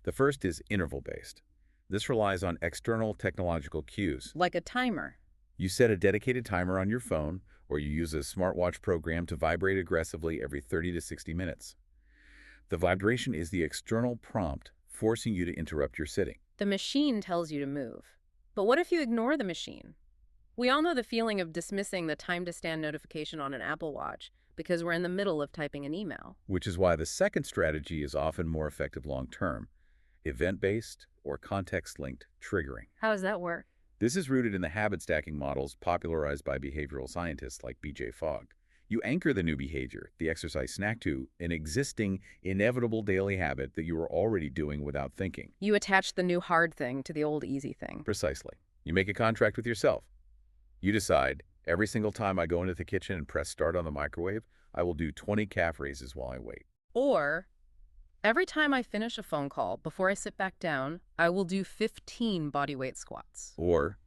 Speaker 2: The first is interval-based. This relies on external technological cues.
Speaker 1: Like a timer.
Speaker 2: You set a dedicated timer on your phone, or you use a smartwatch program to vibrate aggressively every 30 to 60 minutes. The vibration is the external prompt, forcing you to interrupt your sitting.
Speaker 1: The machine tells you to move. But what if you ignore the machine? We all know the feeling of dismissing the time to stand notification on an Apple Watch because we're in the middle of typing an email.
Speaker 2: Which is why the second strategy is often more effective long-term, event-based or context-linked triggering.
Speaker 1: How does that work?
Speaker 2: This is rooted in the habit stacking models popularized by behavioral scientists like B.J. Fogg. You anchor the new behavior, the exercise snack, to an existing, inevitable daily habit that you are already doing without thinking.
Speaker 1: You attach the new hard thing to the old easy thing.
Speaker 2: Precisely. You make a contract with yourself. You decide, every single time I go into the kitchen and press start on the microwave, I will do 20 calf raises while I wait.
Speaker 1: Or, every time I finish a phone call, before I sit back down, I will do 15 bodyweight squats.
Speaker 2: Or,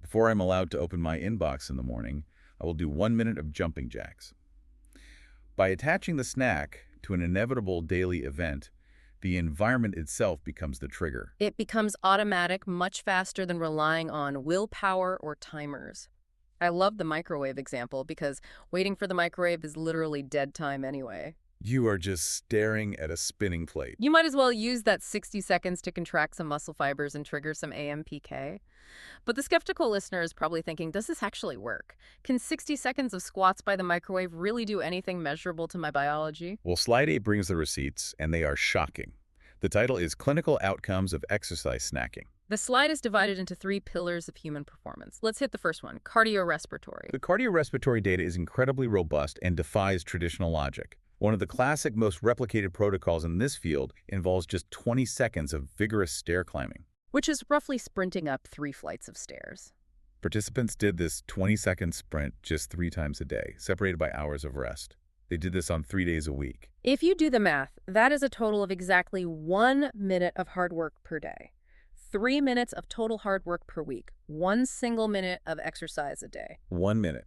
Speaker 2: before I'm allowed to open my inbox in the morning, I will do 1 minute of jumping jacks. By attaching the snack to an inevitable daily event, the environment itself becomes the trigger.
Speaker 1: It becomes automatic much faster than relying on willpower or timers. I love the microwave example because waiting for the microwave is literally dead time anyway.
Speaker 2: You are just staring at a spinning plate.
Speaker 1: You might as well use that 60 seconds to contract some muscle fibers and trigger some AMPK. But the skeptical listener is probably thinking, does this actually work? Can 60 seconds of squats by the microwave really do anything measurable to my biology?
Speaker 2: Well, slide 8 brings the receipts, and they are shocking. The title is Clinical Outcomes of Exercise Snacking.
Speaker 1: The slide is divided into 3 pillars of human performance. Let's hit the first one, cardiorespiratory.
Speaker 2: The cardiorespiratory data is incredibly robust and defies traditional logic. One of the classic, most replicated protocols in this field involves just 20 seconds of vigorous stair climbing.
Speaker 1: Which is roughly sprinting up 3 flights of stairs.
Speaker 2: Participants did this 20-second sprint just 3 times a day, separated by hours of rest. They did this on 3 days a week.
Speaker 1: If you do the math, that is a total of exactly 1 minute of hard work per day. 3 minutes of total hard work per week. 1 single minute of exercise a day.
Speaker 2: 1 minute.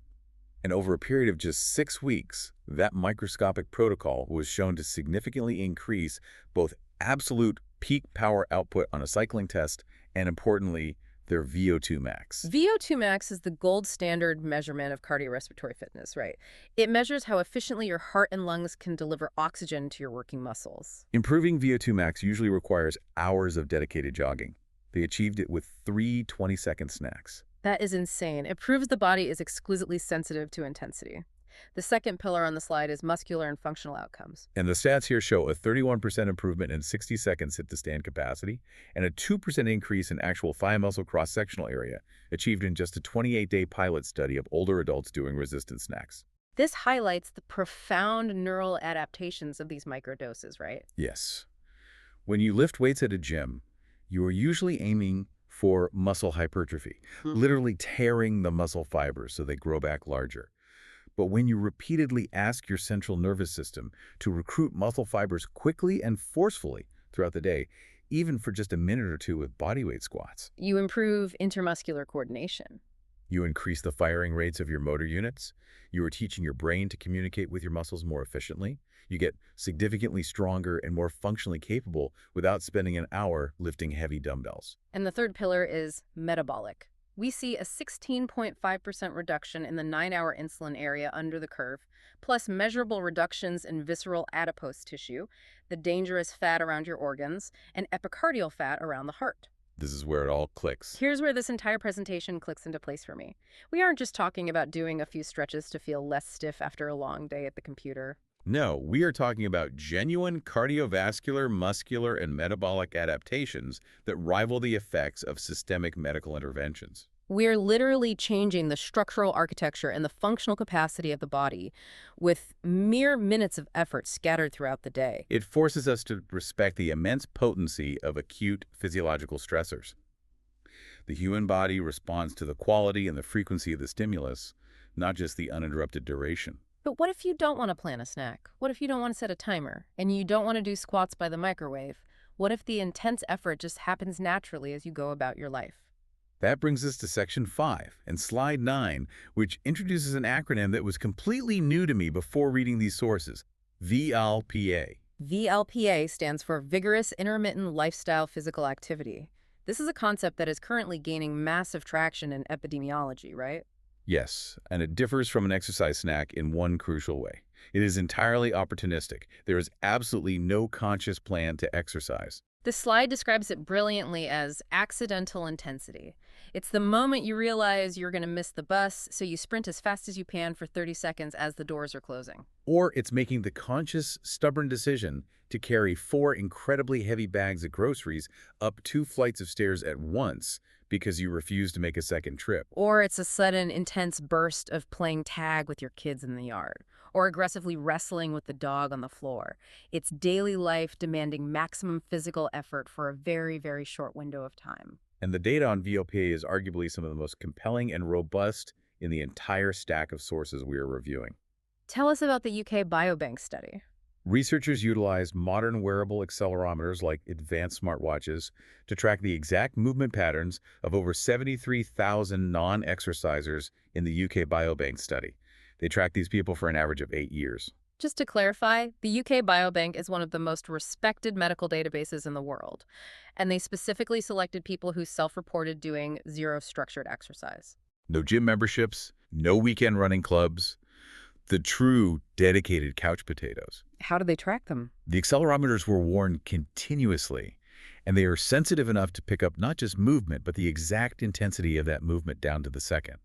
Speaker 2: And over a period of just 6 weeks, that microscopic protocol was shown to significantly increase both absolute peak power output on a cycling test and, importantly, their VO2 max.
Speaker 1: VO2 max is the gold standard measurement of cardiorespiratory fitness, right? It measures how efficiently your heart and lungs can deliver oxygen to your working muscles.
Speaker 2: Improving VO2 max usually requires hours of dedicated jogging. They achieved it with 3 20-second snacks.
Speaker 1: That is insane. It proves the body is exquisitely sensitive to intensity. The second pillar on the slide is muscular and functional outcomes.
Speaker 2: And the stats here show a 31% improvement in 60-second sit-to-stand capacity and a 2% increase in actual thigh muscle cross-sectional area, achieved in just a 28-day pilot study of older adults doing resistance snacks.
Speaker 1: This highlights the profound neural adaptations of these microdoses, right?
Speaker 2: Yes. When you lift weights at a gym, you are usually aiming for muscle hypertrophy, literally tearing the muscle fibers so they grow back larger. But when you repeatedly ask your central nervous system to recruit muscle fibers quickly and forcefully throughout the day, even for just a minute or two with bodyweight squats,
Speaker 1: You improve intermuscular coordination.
Speaker 2: you increase the firing rates of your motor units, you are teaching your brain to communicate with your muscles more efficiently, you get significantly stronger and more functionally capable without spending an hour lifting heavy dumbbells.
Speaker 1: And the third pillar is metabolic. We see a 16.5% reduction in the 9-hour insulin area under the curve, plus measurable reductions in visceral adipose tissue, the dangerous fat around your organs, and epicardial fat around the heart.
Speaker 2: This is where it all clicks.
Speaker 1: Here's where this entire presentation clicks into place for me. We aren't just talking about doing a few stretches to feel less stiff after a long day at the computer.
Speaker 2: No, we are talking about genuine cardiovascular, muscular, and metabolic adaptations that rival the effects of systemic medical interventions.
Speaker 1: We're literally changing the structural architecture and the functional capacity of the body with mere minutes of effort scattered throughout the day.
Speaker 2: It forces us to respect the immense potency of acute physiological stressors. The human body responds to the quality and the frequency of the stimulus, not just the uninterrupted duration.
Speaker 1: But what if you don't want to plan a snack? What if you don't want to set a timer and you don't want to do squats by the microwave? What if the intense effort just happens naturally as you go about your life?
Speaker 2: That brings us to Section 5 and Slide 9, which introduces an acronym that was completely new to me before reading these sources, VLPA.
Speaker 1: VLPA stands for Vigorous Intermittent Lifestyle Physical Activity. This is a concept that is currently gaining massive traction in epidemiology, right?
Speaker 2: Yes, and it differs from an exercise snack in one crucial way. It is entirely opportunistic. There is absolutely no conscious plan to exercise.
Speaker 1: This slide describes it brilliantly as accidental intensity. It's the moment you realize you're going to miss the bus, so you sprint as fast as you can for 30 seconds as the doors are closing.
Speaker 2: Or it's making the conscious, stubborn decision to carry 4 incredibly heavy bags of groceries up 2 flights of stairs at once because you refuse to make a second trip.
Speaker 1: Or it's a sudden, intense burst of playing tag with your kids in the yard, or aggressively wrestling with the dog on the floor. It's daily life demanding maximum physical effort for a very, very short window of time.
Speaker 2: And the data on VLPA is arguably some of the most compelling and robust in the entire stack of sources we are reviewing.
Speaker 1: Tell us about the UK Biobank study.
Speaker 2: Researchers utilized modern wearable accelerometers like advanced smartwatches to track the exact movement patterns of over 73,000 non-exercisers in the UK Biobank study. They tracked these people for an average of 8 years.
Speaker 1: Just to clarify, the UK Biobank is one of the most respected medical databases in the world, and they specifically selected people who self-reported doing zero structured exercise.
Speaker 2: No gym memberships, no weekend running clubs, the true dedicated couch potatoes.
Speaker 1: How do they track them?
Speaker 2: The accelerometers were worn continuously, and they are sensitive enough to pick up not just movement, but the exact intensity of that movement down to the second.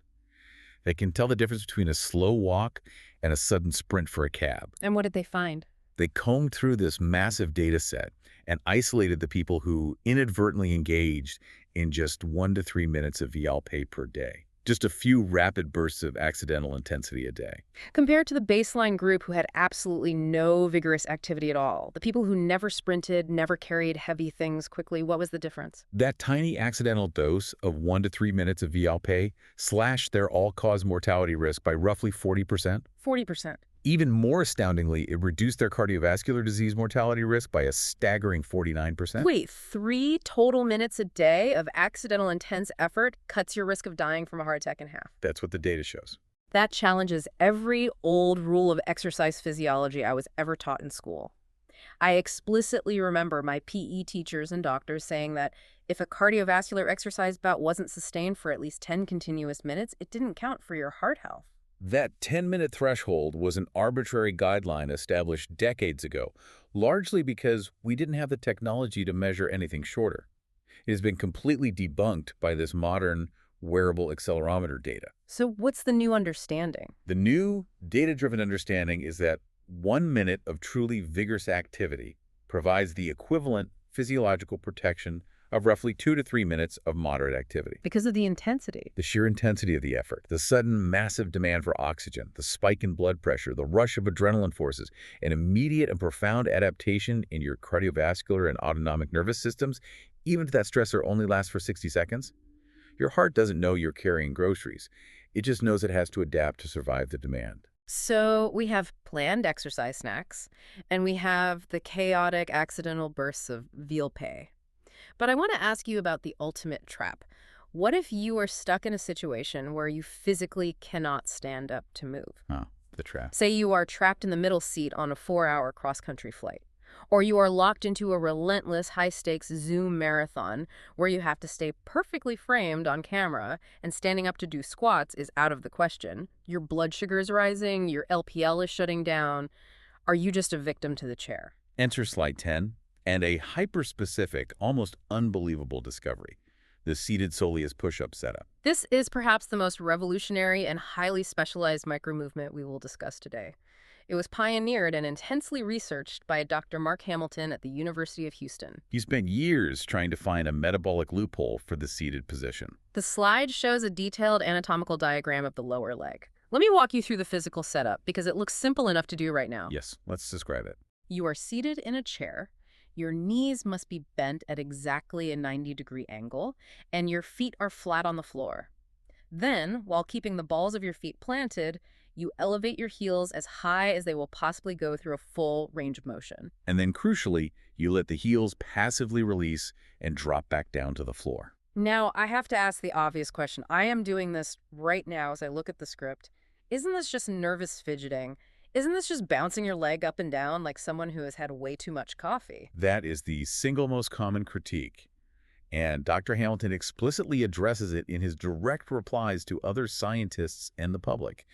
Speaker 2: They can tell the difference between a slow walk and a sudden sprint for a cab.
Speaker 1: And what did they find?
Speaker 2: They combed through this massive data set and isolated the people who inadvertently engaged in just 1 to 3 minutes of VLPA per day. just a few rapid bursts of accidental intensity a day.
Speaker 1: Compared to the baseline group who had absolutely no vigorous activity at all, the people who never sprinted, never carried heavy things quickly, what was the difference?
Speaker 2: That tiny accidental dose of 1 to 3 minutes of VLP slashed their all-cause mortality risk by roughly 40%.
Speaker 1: 40%.
Speaker 2: Even more astoundingly, it reduced their cardiovascular disease mortality risk by a staggering 49%.
Speaker 1: Wait, 3 total minutes a day of accidental intense effort cuts your risk of dying from a heart attack in half.
Speaker 2: That's what the data shows.
Speaker 1: That challenges every old rule of exercise physiology I was ever taught in school. I explicitly remember my PE teachers and doctors saying that if a cardiovascular exercise bout wasn't sustained for at least 10 continuous minutes, it didn't count for your heart health.
Speaker 2: That 10-minute threshold was an arbitrary guideline established decades ago, largely because we didn't have the technology to measure anything shorter. It has been completely debunked by this modern wearable accelerometer data.
Speaker 1: So what's the new understanding?
Speaker 2: The new data-driven understanding is that 1 minute of truly vigorous activity provides the equivalent physiological protection of roughly 2 to 3 minutes of moderate activity.
Speaker 1: Because of the intensity.
Speaker 2: The sheer intensity of the effort, the sudden massive demand for oxygen, the spike in blood pressure, the rush of adrenaline forces, an immediate and profound adaptation in your cardiovascular and autonomic nervous systems, even if that stressor only lasts for 60 seconds. Your heart doesn't know you're carrying groceries. It just knows it has to adapt to survive the demand.
Speaker 1: So we have planned exercise snacks, and we have the chaotic accidental bursts of veal pay. But I want to ask you about the ultimate trap. What if you are stuck in a situation where you physically cannot stand up to move?
Speaker 2: Oh, the trap.
Speaker 1: Say you are trapped in the middle seat on a 4-hour cross-country flight. Or you are locked into a relentless high-stakes Zoom marathon where you have to stay perfectly framed on camera and standing up to do squats is out of the question. Your blood sugar is rising, your LPL is shutting down. Are you just a victim to the chair?
Speaker 2: Enter slide 10 and a hyper-specific, almost unbelievable discovery, the seated soleus push-up setup.
Speaker 1: This is perhaps the most revolutionary and highly specialized micromovement we will discuss today. It was pioneered and intensely researched by Dr. Mark Hamilton at the University of Houston.
Speaker 2: He spent years trying to find a metabolic loophole for the seated position.
Speaker 1: The slide shows a detailed anatomical diagram of the lower leg. Let me walk you through the physical setup because it looks simple enough to do right now.
Speaker 2: Yes, let's describe it.
Speaker 1: You are seated in a chair. Your knees must be bent at exactly a 90-degree angle, and your feet are flat on the floor. Then, while keeping the balls of your feet planted, you elevate your heels as high as they will possibly go through a full range of motion.
Speaker 2: And then, crucially, you let the heels passively release and drop back down to the floor.
Speaker 1: Now, I have to ask the obvious question. I am doing this right now as I look at the script. Isn't this just nervous fidgeting? Isn't this just bouncing your leg up and down like someone who has had way too much coffee?
Speaker 2: That is the single most common critique. And Dr. Hamilton explicitly addresses it in his direct replies to other scientists and the public.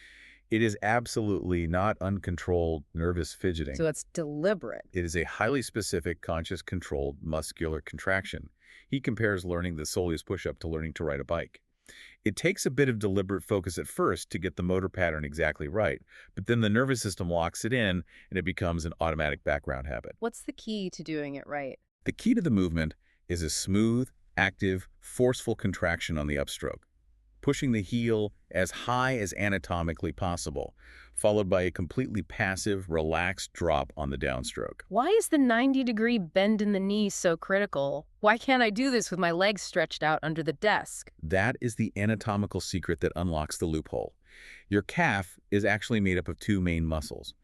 Speaker 2: It is absolutely not uncontrolled nervous fidgeting.
Speaker 1: So it's deliberate.
Speaker 2: It is a highly specific, conscious, controlled muscular contraction. He compares learning the soleus push-up to learning to ride a bike. It takes a bit of deliberate focus at first to get the motor pattern exactly right, but then the nervous system locks it in and it becomes an automatic background habit.
Speaker 1: What's the key to doing it right?
Speaker 2: The key to the movement is a smooth, active, forceful contraction on the upstroke, pushing the heel as high as anatomically possible, followed by a completely passive, relaxed drop on the downstroke.
Speaker 1: Why is the 90-degree bend in the knee so critical? Why can't I do this with my legs stretched out under the desk?
Speaker 2: That is the anatomical secret that unlocks the loophole. Your calf is actually made up of two main muscles.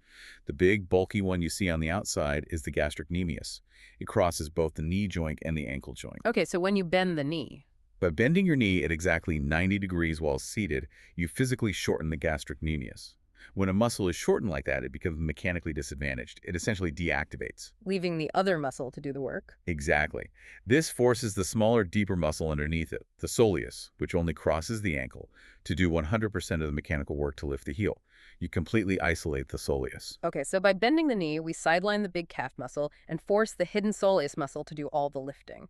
Speaker 2: The big, bulky one you see on the outside is the gastrocnemius. It crosses both the knee joint and the ankle joint.
Speaker 1: Okay, so when you bend the knee.
Speaker 2: By bending your knee at exactly 90 degrees while seated, you physically shorten the gastrocnemius. When a muscle is shortened like that, it becomes mechanically disadvantaged. It essentially deactivates.
Speaker 1: Leaving the other muscle to do the work.
Speaker 2: Exactly. This forces the smaller, deeper muscle underneath it, the soleus, which only crosses the ankle, to do 100% of the mechanical work to lift the heel. You completely isolate the soleus.
Speaker 1: Okay, so by bending the knee, we sideline the big calf muscle and force the hidden soleus muscle to do all the lifting.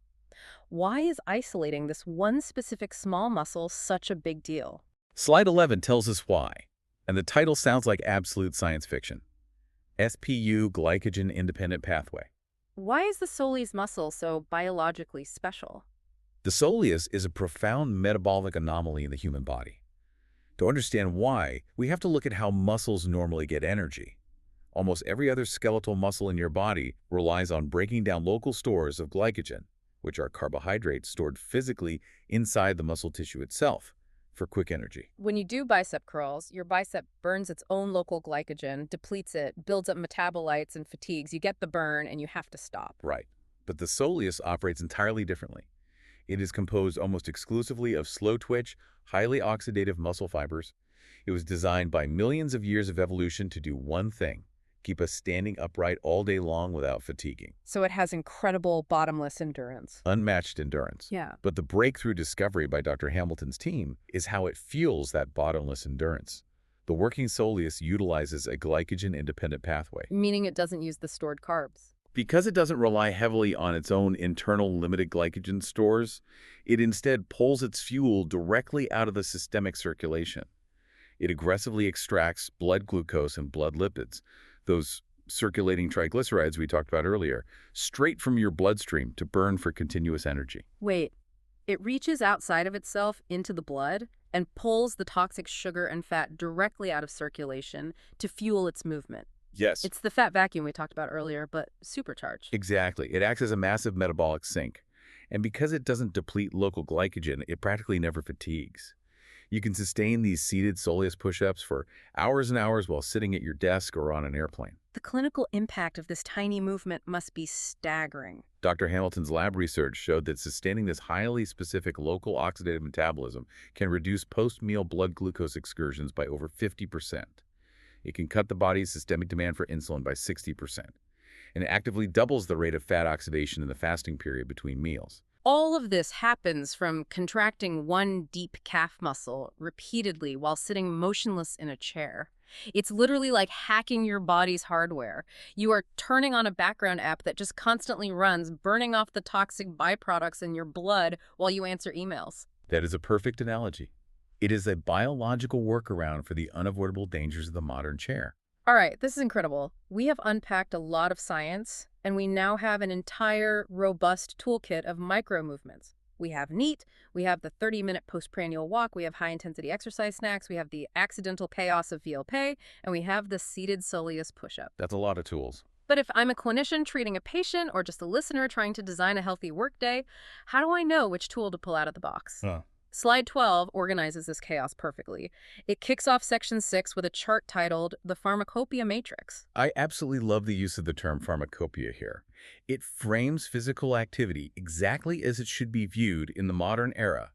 Speaker 1: Why is isolating this one specific small muscle such a big deal?
Speaker 2: Slide 11 tells us why, and the title sounds like absolute science fiction. SPU glycogen-independent pathway.
Speaker 1: Why is the soleus muscle so biologically special?
Speaker 2: The soleus is a profound metabolic anomaly in the human body. To understand why, we have to look at how muscles normally get energy. Almost every other skeletal muscle in your body relies on breaking down local stores of glycogen, which are carbohydrates stored physically inside the muscle tissue itself, for quick energy.
Speaker 1: When you do bicep curls, your bicep burns its own local glycogen, depletes it, builds up metabolites and fatigues. You get the burn and you have to stop.
Speaker 2: Right. But the soleus operates entirely differently. It is composed almost exclusively of slow-twitch, highly oxidative muscle fibers. It was designed by millions of years of evolution to do one thing: keep us standing upright all day long without fatiguing.
Speaker 1: So it has incredible bottomless endurance.
Speaker 2: Unmatched endurance.
Speaker 1: Yeah.
Speaker 2: But the breakthrough discovery by Dr. Hamilton's team is how it fuels that bottomless endurance. The working soleus utilizes a glycogen-independent pathway.
Speaker 1: Meaning it doesn't use the stored carbs.
Speaker 2: Because it doesn't rely heavily on its own internal limited glycogen stores, it instead pulls its fuel directly out of the systemic circulation. It aggressively extracts blood glucose and blood lipids, those circulating triglycerides we talked about earlier, straight from your bloodstream to burn for continuous energy.
Speaker 1: Wait, it reaches outside of itself into the blood and pulls the toxic sugar and fat directly out of circulation to fuel its movement.
Speaker 2: Yes.
Speaker 1: It's the fat vacuum we talked about earlier, but supercharged.
Speaker 2: Exactly. It acts as a massive metabolic sink. And because it doesn't deplete local glycogen, it practically never fatigues. You can sustain these seated soleus push-ups for hours and hours while sitting at your desk or on an airplane.
Speaker 1: The clinical impact of this tiny movement must be staggering.
Speaker 2: Dr. Hamilton's lab research showed that sustaining this highly specific local oxidative metabolism can reduce post-meal blood glucose excursions by over 50%. It can cut the body's systemic demand for insulin by 60%, and it actively doubles the rate of fat oxidation in the fasting period between meals.
Speaker 1: All of this happens from contracting one deep calf muscle repeatedly while sitting motionless in a chair. It's literally like hacking your body's hardware. You are turning on a background app that just constantly runs, burning off the toxic byproducts in your blood while you answer emails.
Speaker 2: That is a perfect analogy. It is a biological workaround for the unavoidable dangers of the modern chair.
Speaker 1: All right, this is incredible. We have unpacked a lot of science, and we now have an entire robust toolkit of micro movements. We have NEAT, we have the 30-minute postprandial walk, we have high-intensity exercise snacks, we have the accidental chaos of VLP, and we have the seated soleus push-up.
Speaker 2: That's a lot of tools.
Speaker 1: But if I'm a clinician treating a patient or just a listener trying to design a healthy workday, how do I know which tool to pull out of the box? Slide 12 organizes this chaos perfectly. It kicks off section 6 with a chart titled The Pharmacopoeia Matrix.
Speaker 2: I absolutely love the use of the term pharmacopoeia here. It frames physical activity exactly as it should be viewed in the modern era,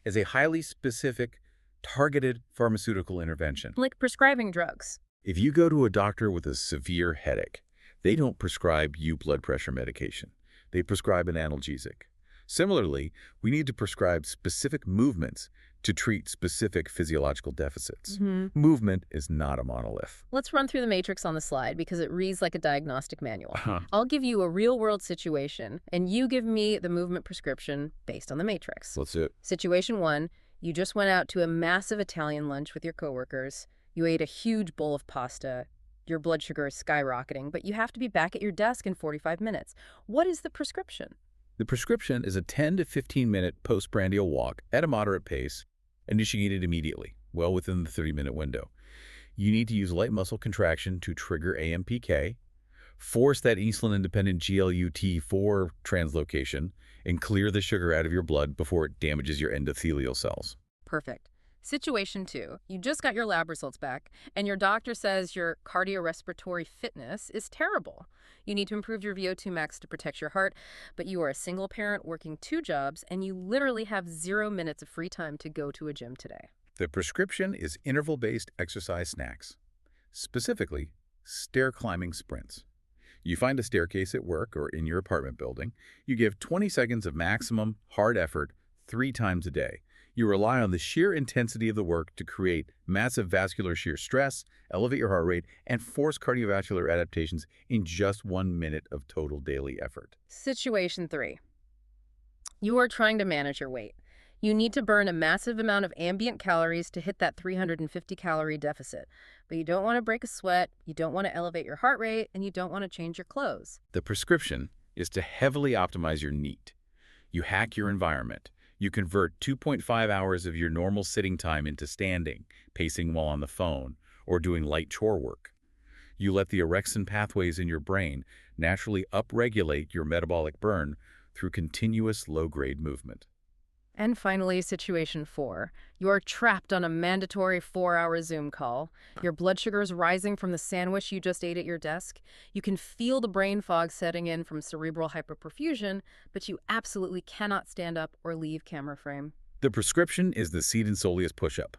Speaker 2: as a highly specific, targeted pharmaceutical intervention.
Speaker 1: Like prescribing drugs.
Speaker 2: If you go to a doctor with a severe headache, they don't prescribe you blood pressure medication. They prescribe an analgesic. Similarly, we need to prescribe specific movements to treat specific physiological deficits. Movement is not a monolith.
Speaker 1: Let's run through the matrix on the slide because it reads like a diagnostic manual. I'll give you a real-world situation, and you give me the movement prescription based on the matrix.
Speaker 2: Let's do it.
Speaker 1: Situation 1, you just went out to a massive Italian lunch with your coworkers. You ate a huge bowl of pasta. Your blood sugar is skyrocketing, but you have to be back at your desk in 45 minutes. What is the prescription?
Speaker 2: The prescription is a 10 to 15-minute postprandial walk at a moderate pace, initiated immediately, well within the 30-minute window. You need to use light muscle contraction to trigger AMPK, force that insulin-independent GLUT4 translocation, and clear the sugar out of your blood before it damages your endothelial cells.
Speaker 1: Perfect. Situation 2, you just got your lab results back, and your doctor says your cardiorespiratory fitness is terrible. You need to improve your VO2 max to protect your heart, but you are a single parent working 2 jobs, and you literally have 0 minutes of free time to go to a gym today.
Speaker 2: The prescription is interval-based exercise snacks, specifically stair climbing sprints. You find a staircase at work or in your apartment building. You give 20 seconds of maximum hard effort 3 times a day. You rely on the sheer intensity of the work to create massive vascular shear stress, elevate your heart rate, and force cardiovascular adaptations in just 1 minute of total daily effort.
Speaker 1: Situation 3. You are trying to manage your weight. You need to burn a massive amount of ambient calories to hit that 350-calorie deficit. But you don't want to break a sweat, you don't want to elevate your heart rate, and you don't want to change your clothes.
Speaker 2: The prescription is to heavily optimize your NEAT. You hack your environment. You convert 2.5 hours of your normal sitting time into standing, pacing while on the phone, or doing light chore work. You let the orexin pathways in your brain naturally upregulate your metabolic burn through continuous low-grade movement.
Speaker 1: And finally, situation 4. You are trapped on a mandatory 4-hour Zoom call. Your blood sugar is rising from the sandwich you just ate at your desk. You can feel the brain fog setting in from cerebral hyperperfusion, but you absolutely cannot stand up or leave camera frame.
Speaker 2: The prescription is the seed and soleus push-up.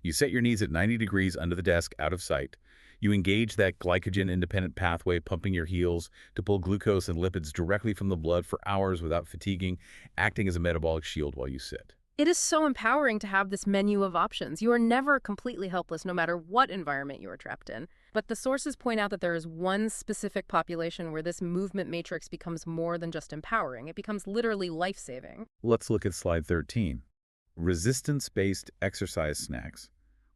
Speaker 2: You set your knees at 90 degrees under the desk, out of sight. You engage that glycogen-independent pathway pumping your heels to pull glucose and lipids directly from the blood for hours without fatiguing, acting as a metabolic shield while you sit.
Speaker 1: It is so empowering to have this menu of options. You are never completely helpless no matter what environment you are trapped in. But the sources point out that there is one specific population where this movement matrix becomes more than just empowering. It becomes literally life-saving.
Speaker 2: Let's look at slide 13. Resistance-based exercise snacks,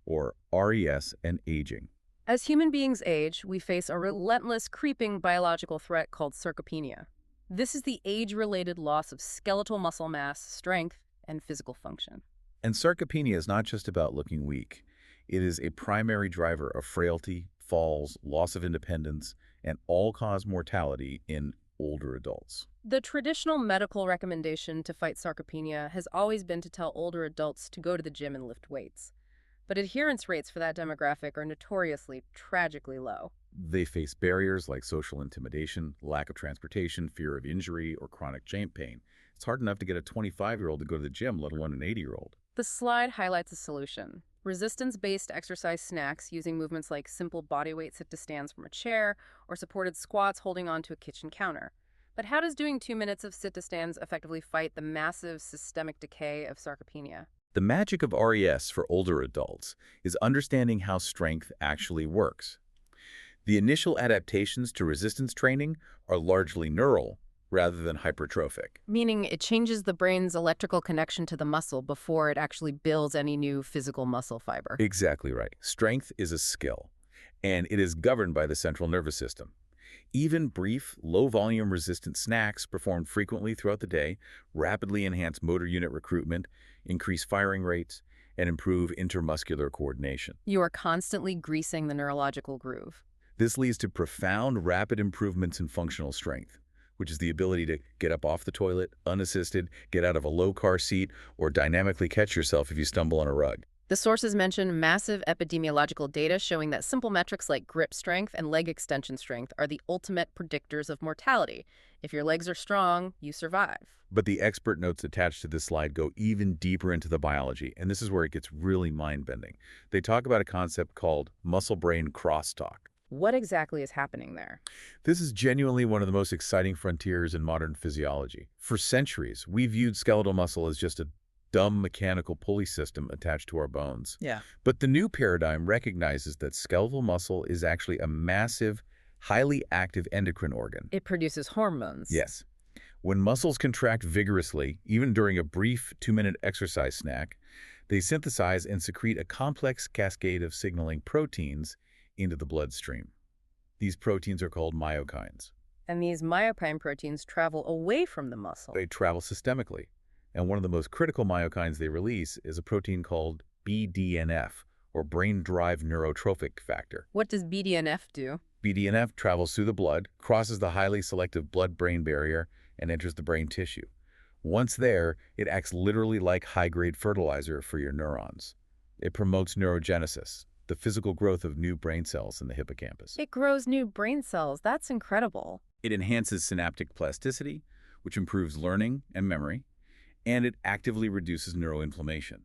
Speaker 2: or RES, and aging.
Speaker 1: As human beings age, we face a relentless, creeping biological threat called sarcopenia. This is the age-related loss of skeletal muscle mass, strength, and physical function.
Speaker 2: And sarcopenia is not just about looking weak. It is a primary driver of frailty, falls, loss of independence, and all-cause mortality in older adults.
Speaker 1: The traditional medical recommendation to fight sarcopenia has always been to tell older adults to go to the gym and lift weights. But adherence rates for that demographic are notoriously, tragically low.
Speaker 2: They face barriers like social intimidation, lack of transportation, fear of injury, or chronic joint pain. It's hard enough to get a 25-year-old to go to the gym, let alone an 80-year-old.
Speaker 1: The slide highlights a solution. Resistance-based exercise snacks using movements like simple bodyweight sit-to-stands from a chair or supported squats holding onto a kitchen counter. But how does doing 2 minutes of sit-to-stands effectively fight the massive systemic decay of sarcopenia?
Speaker 2: The magic of RES for older adults is understanding how strength actually works. The initial adaptations to resistance training are largely neural rather than hypertrophic.
Speaker 1: Meaning it changes the brain's electrical connection to the muscle before it actually builds any new physical muscle fiber.
Speaker 2: Exactly right. Strength is a skill, and it is governed by the central nervous system. Even brief, low-volume resistant snacks performed frequently throughout the day rapidly enhance motor unit recruitment, increase firing rates, and improve intermuscular coordination.
Speaker 1: You are constantly greasing the neurological groove.
Speaker 2: This leads to profound, rapid improvements in functional strength, which is the ability to get up off the toilet, unassisted, get out of a low car seat, or dynamically catch yourself if you stumble on a rug.
Speaker 1: The sources mention massive epidemiological data showing that simple metrics like grip strength and leg extension strength are the ultimate predictors of mortality. If your legs are strong, you survive.
Speaker 2: But the expert notes attached to this slide go even deeper into the biology, and this is where it gets really mind-bending. They talk about a concept called muscle-brain crosstalk.
Speaker 1: What exactly is happening there?
Speaker 2: This is genuinely one of the most exciting frontiers in modern physiology. For centuries, we viewed skeletal muscle as just a dumb mechanical pulley system attached to our bones.
Speaker 1: Yeah.
Speaker 2: But the new paradigm recognizes that skeletal muscle is actually a massive, highly active endocrine organ.
Speaker 1: It produces hormones.
Speaker 2: Yes. When muscles contract vigorously, even during a brief 2-minute exercise snack, they synthesize and secrete a complex cascade of signaling proteins into the bloodstream. These proteins are called myokines.
Speaker 1: And these myokine proteins travel away from the muscle.
Speaker 2: They travel systemically. And one of the most critical myokines they release is a protein called BDNF, or brain-derived neurotrophic factor.
Speaker 1: What does BDNF do?
Speaker 2: BDNF travels through the blood, crosses the highly selective blood-brain barrier, and enters the brain tissue. Once there, it acts literally like high-grade fertilizer for your neurons. It promotes neurogenesis, the physical growth of new brain cells in the hippocampus.
Speaker 1: It grows new brain cells. That's incredible.
Speaker 2: It enhances synaptic plasticity, which improves learning and memory, and it actively reduces neuroinflammation.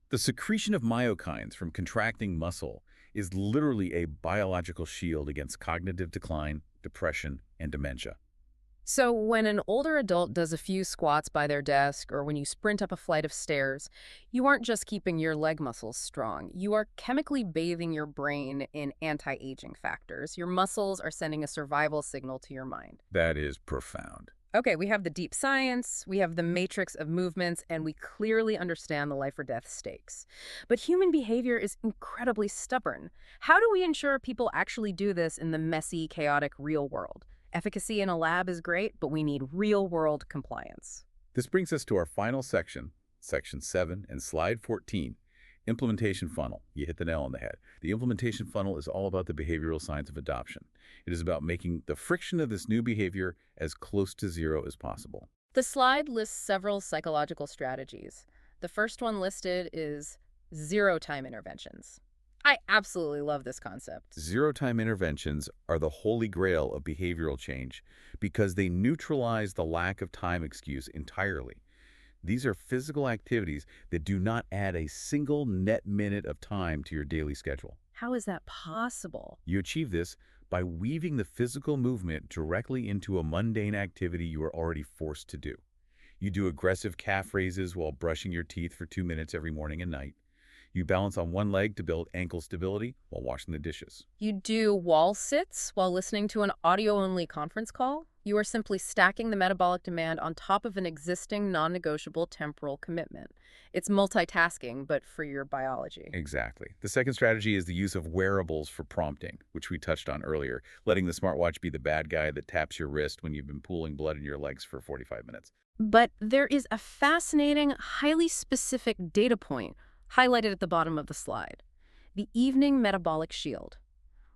Speaker 2: The secretion of myokines from contracting muscle is literally a biological shield against cognitive decline, depression, and dementia.
Speaker 1: So when an older adult does a few squats by their desk or when you sprint up a flight of stairs, you aren't just keeping your leg muscles strong. You are chemically bathing your brain in anti-aging factors. Your muscles are sending a survival signal to your mind.
Speaker 2: That is profound.
Speaker 1: Okay, we have the deep science, we have the matrix of movements, and we clearly understand the life or death stakes. But human behavior is incredibly stubborn. How do we ensure people actually do this in the messy, chaotic real world? Efficacy in a lab is great, but we need real-world compliance.
Speaker 2: This brings us to our final section, Section 7, and Slide 14, Implementation Funnel. You hit the nail on the head. The implementation funnel is all about the behavioral science of adoption. It is about making the friction of this new behavior as close to zero as possible.
Speaker 1: The slide lists several psychological strategies. The first one listed is zero-time interventions. I absolutely love this concept.
Speaker 2: Zero-time interventions are the holy grail of behavioral change because they neutralize the lack of time excuse entirely. These are physical activities that do not add a single net minute of time to your daily schedule.
Speaker 1: How is that possible?
Speaker 2: You achieve this by weaving the physical movement directly into a mundane activity you are already forced to do. You do aggressive calf raises while brushing your teeth for 2 minutes every morning and night. You balance on one leg to build ankle stability while washing the dishes.
Speaker 1: You do wall sits while listening to an audio-only conference call? You are simply stacking the metabolic demand on top of an existing non-negotiable temporal commitment. It's multitasking, but for your biology.
Speaker 2: Exactly. The second strategy is the use of wearables for prompting, which we touched on earlier, letting the smartwatch be the bad guy that taps your wrist when you've been pooling blood in your legs for 45 minutes.
Speaker 1: But there is a fascinating, highly specific data point highlighted at the bottom of the slide: the evening metabolic shield.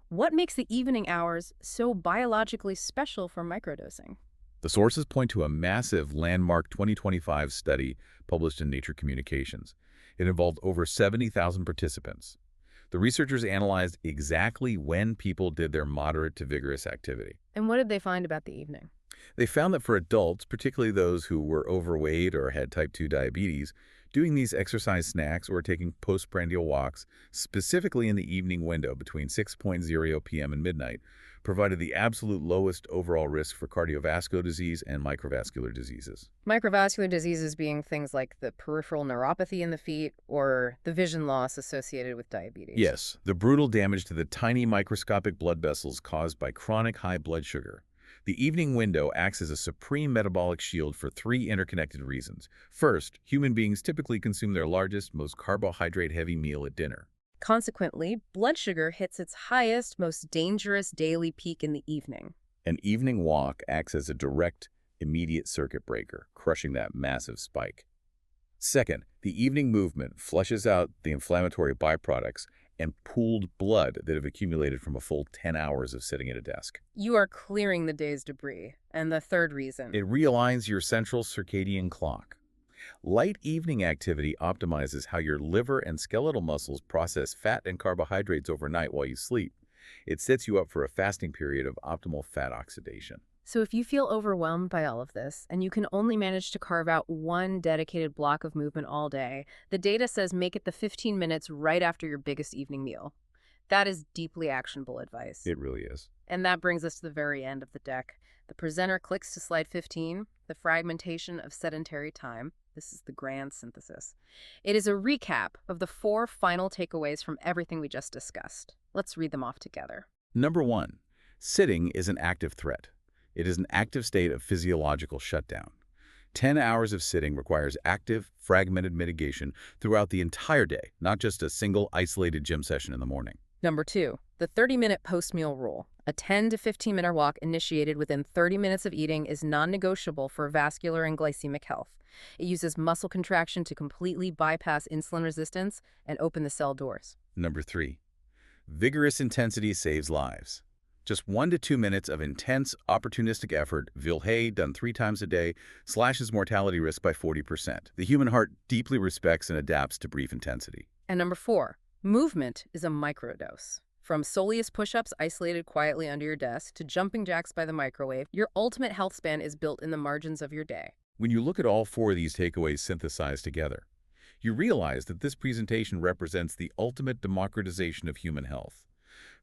Speaker 1: What makes the evening hours so biologically special for microdosing?
Speaker 2: The sources point to a massive landmark 2025 study published in Nature Communications. It involved over 70,000 participants. The researchers analyzed exactly when people did their moderate to vigorous activity.
Speaker 1: And what did they find about the evening?
Speaker 2: They found that for adults, particularly those who were overweight or had type 2 diabetes, doing these exercise snacks or taking postprandial walks, specifically in the evening window between 6:00 p.m. and midnight, provided the absolute lowest overall risk for cardiovascular disease and microvascular diseases.
Speaker 1: Microvascular diseases being things like the peripheral neuropathy in the feet or the vision loss associated with diabetes.
Speaker 2: Yes, the brutal damage to the tiny microscopic blood vessels caused by chronic high blood sugar. The evening window acts as a supreme metabolic shield for 3 interconnected reasons. First, human beings typically consume their largest, most carbohydrate-heavy meal at dinner.
Speaker 1: Consequently, blood sugar hits its highest, most dangerous daily peak in the evening.
Speaker 2: An evening walk acts as a direct, immediate circuit breaker, crushing that massive spike. Second, the evening movement flushes out the inflammatory byproducts and pooled blood that have accumulated from a full 10 hours of sitting at a desk.
Speaker 1: You are clearing the day's debris. And the third reason.
Speaker 2: It realigns your central circadian clock. Light evening activity optimizes how your liver and skeletal muscles process fat and carbohydrates overnight while you sleep. It sets you up for a fasting period of optimal fat oxidation.
Speaker 1: So if you feel overwhelmed by all of this, and you can only manage to carve out one dedicated block of movement all day, the data says make it the 15 minutes right after your biggest evening meal. That is deeply actionable advice.
Speaker 2: It really is.
Speaker 1: And that brings us to the very end of the deck. The presenter clicks to slide 15, the fragmentation of sedentary time. This is the grand synthesis. It is a recap of the 4 final takeaways from everything we just discussed. Let's read them off together.
Speaker 2: Number 1, sitting is an active threat. It is an active state of physiological shutdown. 10 hours of sitting requires active, fragmented mitigation throughout the entire day, not just a single isolated gym session in the morning.
Speaker 1: Number 2, the 30-minute post-meal rule. A 10 to 15-minute walk initiated within 30 minutes of eating is non-negotiable for vascular and glycemic health. It uses muscle contraction to completely bypass insulin resistance and open the cell doors.
Speaker 2: Number 3, vigorous intensity saves lives. Just 1 to 2 minutes of intense, opportunistic effort, Vilhay, done 3 times a day, slashes mortality risk by 40%. The human heart deeply respects and adapts to brief intensity.
Speaker 1: And number 4, movement is a microdose. From soleus push-ups isolated quietly under your desk to jumping jacks by the microwave, your ultimate health span is built in the margins of your day.
Speaker 2: When you look at all 4 of these takeaways synthesized together, you realize that this presentation represents the ultimate democratization of human health.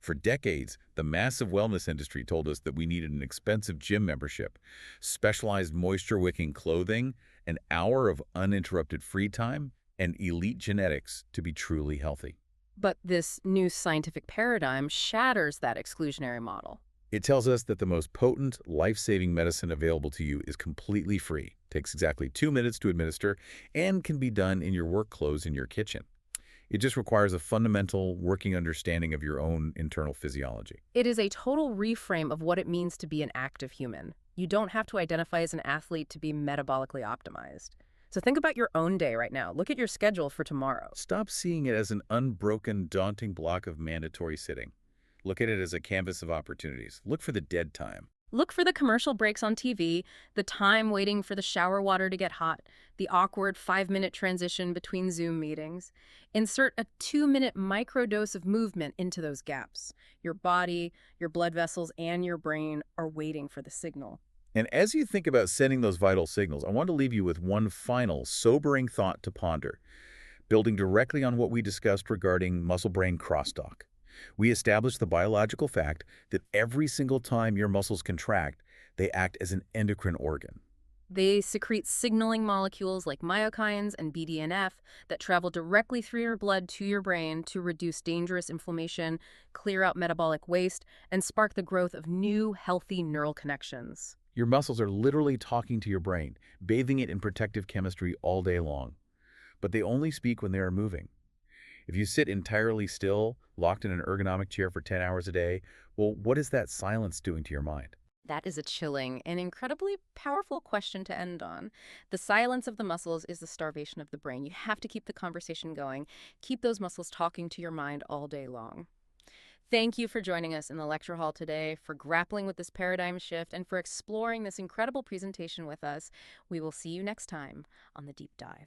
Speaker 2: For decades, the massive wellness industry told us that we needed an expensive gym membership, specialized moisture-wicking clothing, an hour of uninterrupted free time, and elite genetics to be truly healthy.
Speaker 1: But this new scientific paradigm shatters that exclusionary model.
Speaker 2: It tells us that the most potent, life-saving medicine available to you is completely free, takes exactly 2 minutes to administer, and can be done in your work clothes in your kitchen. It just requires a fundamental working understanding of your own internal physiology.
Speaker 1: It is a total reframe of what it means to be an active human. You don't have to identify as an athlete to be metabolically optimized. So think about your own day right now. Look at your schedule for tomorrow.
Speaker 2: Stop seeing it as an unbroken, daunting block of mandatory sitting. Look at it as a canvas of opportunities. Look for the dead time.
Speaker 1: Look for the commercial breaks on TV, the time waiting for the shower water to get hot, the awkward 5-minute transition between Zoom meetings. Insert a 2-minute microdose of movement into those gaps. Your body, your blood vessels, and your brain are waiting for the signal.
Speaker 2: And as you think about sending those vital signals, I want to leave you with one final, sobering thought to ponder, building directly on what we discussed regarding muscle-brain crosstalk. We established the biological fact that every single time your muscles contract, they act as an endocrine organ.
Speaker 1: They secrete signaling molecules like myokines and BDNF that travel directly through your blood to your brain to reduce dangerous inflammation, clear out metabolic waste, and spark the growth of new, healthy neural connections.
Speaker 2: Your muscles are literally talking to your brain, bathing it in protective chemistry all day long. But they only speak when they are moving. If you sit entirely still, locked in an ergonomic chair for 10 hours a day, well, what is that silence doing to your mind?
Speaker 1: That is a chilling and incredibly powerful question to end on. The silence of the muscles is the starvation of the brain. You have to keep the conversation going. Keep those muscles talking to your mind all day long. Thank you for joining us in the lecture hall today, for grappling with this paradigm shift, and for exploring this incredible presentation with us. We will see you next time on The Deep Dive.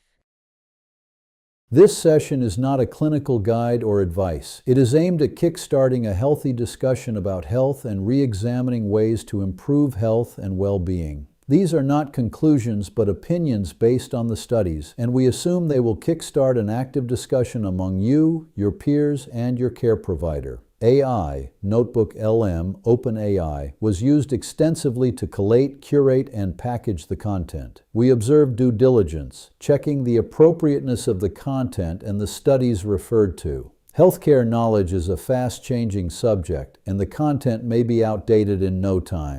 Speaker 3: This session is not a clinical guide or advice. It is aimed at kickstarting a healthy discussion about health and re-examining ways to improve health and well-being. These are not conclusions but opinions based on the studies, and we assume they will kickstart an active discussion among you, your peers, and your care provider. AI, Notebook LM, OpenAI, was used extensively to collate, curate, and package the content. We observed due diligence, checking the appropriateness of the content and the studies referred to. Healthcare knowledge is a fast-changing subject, and the content may be outdated in no time.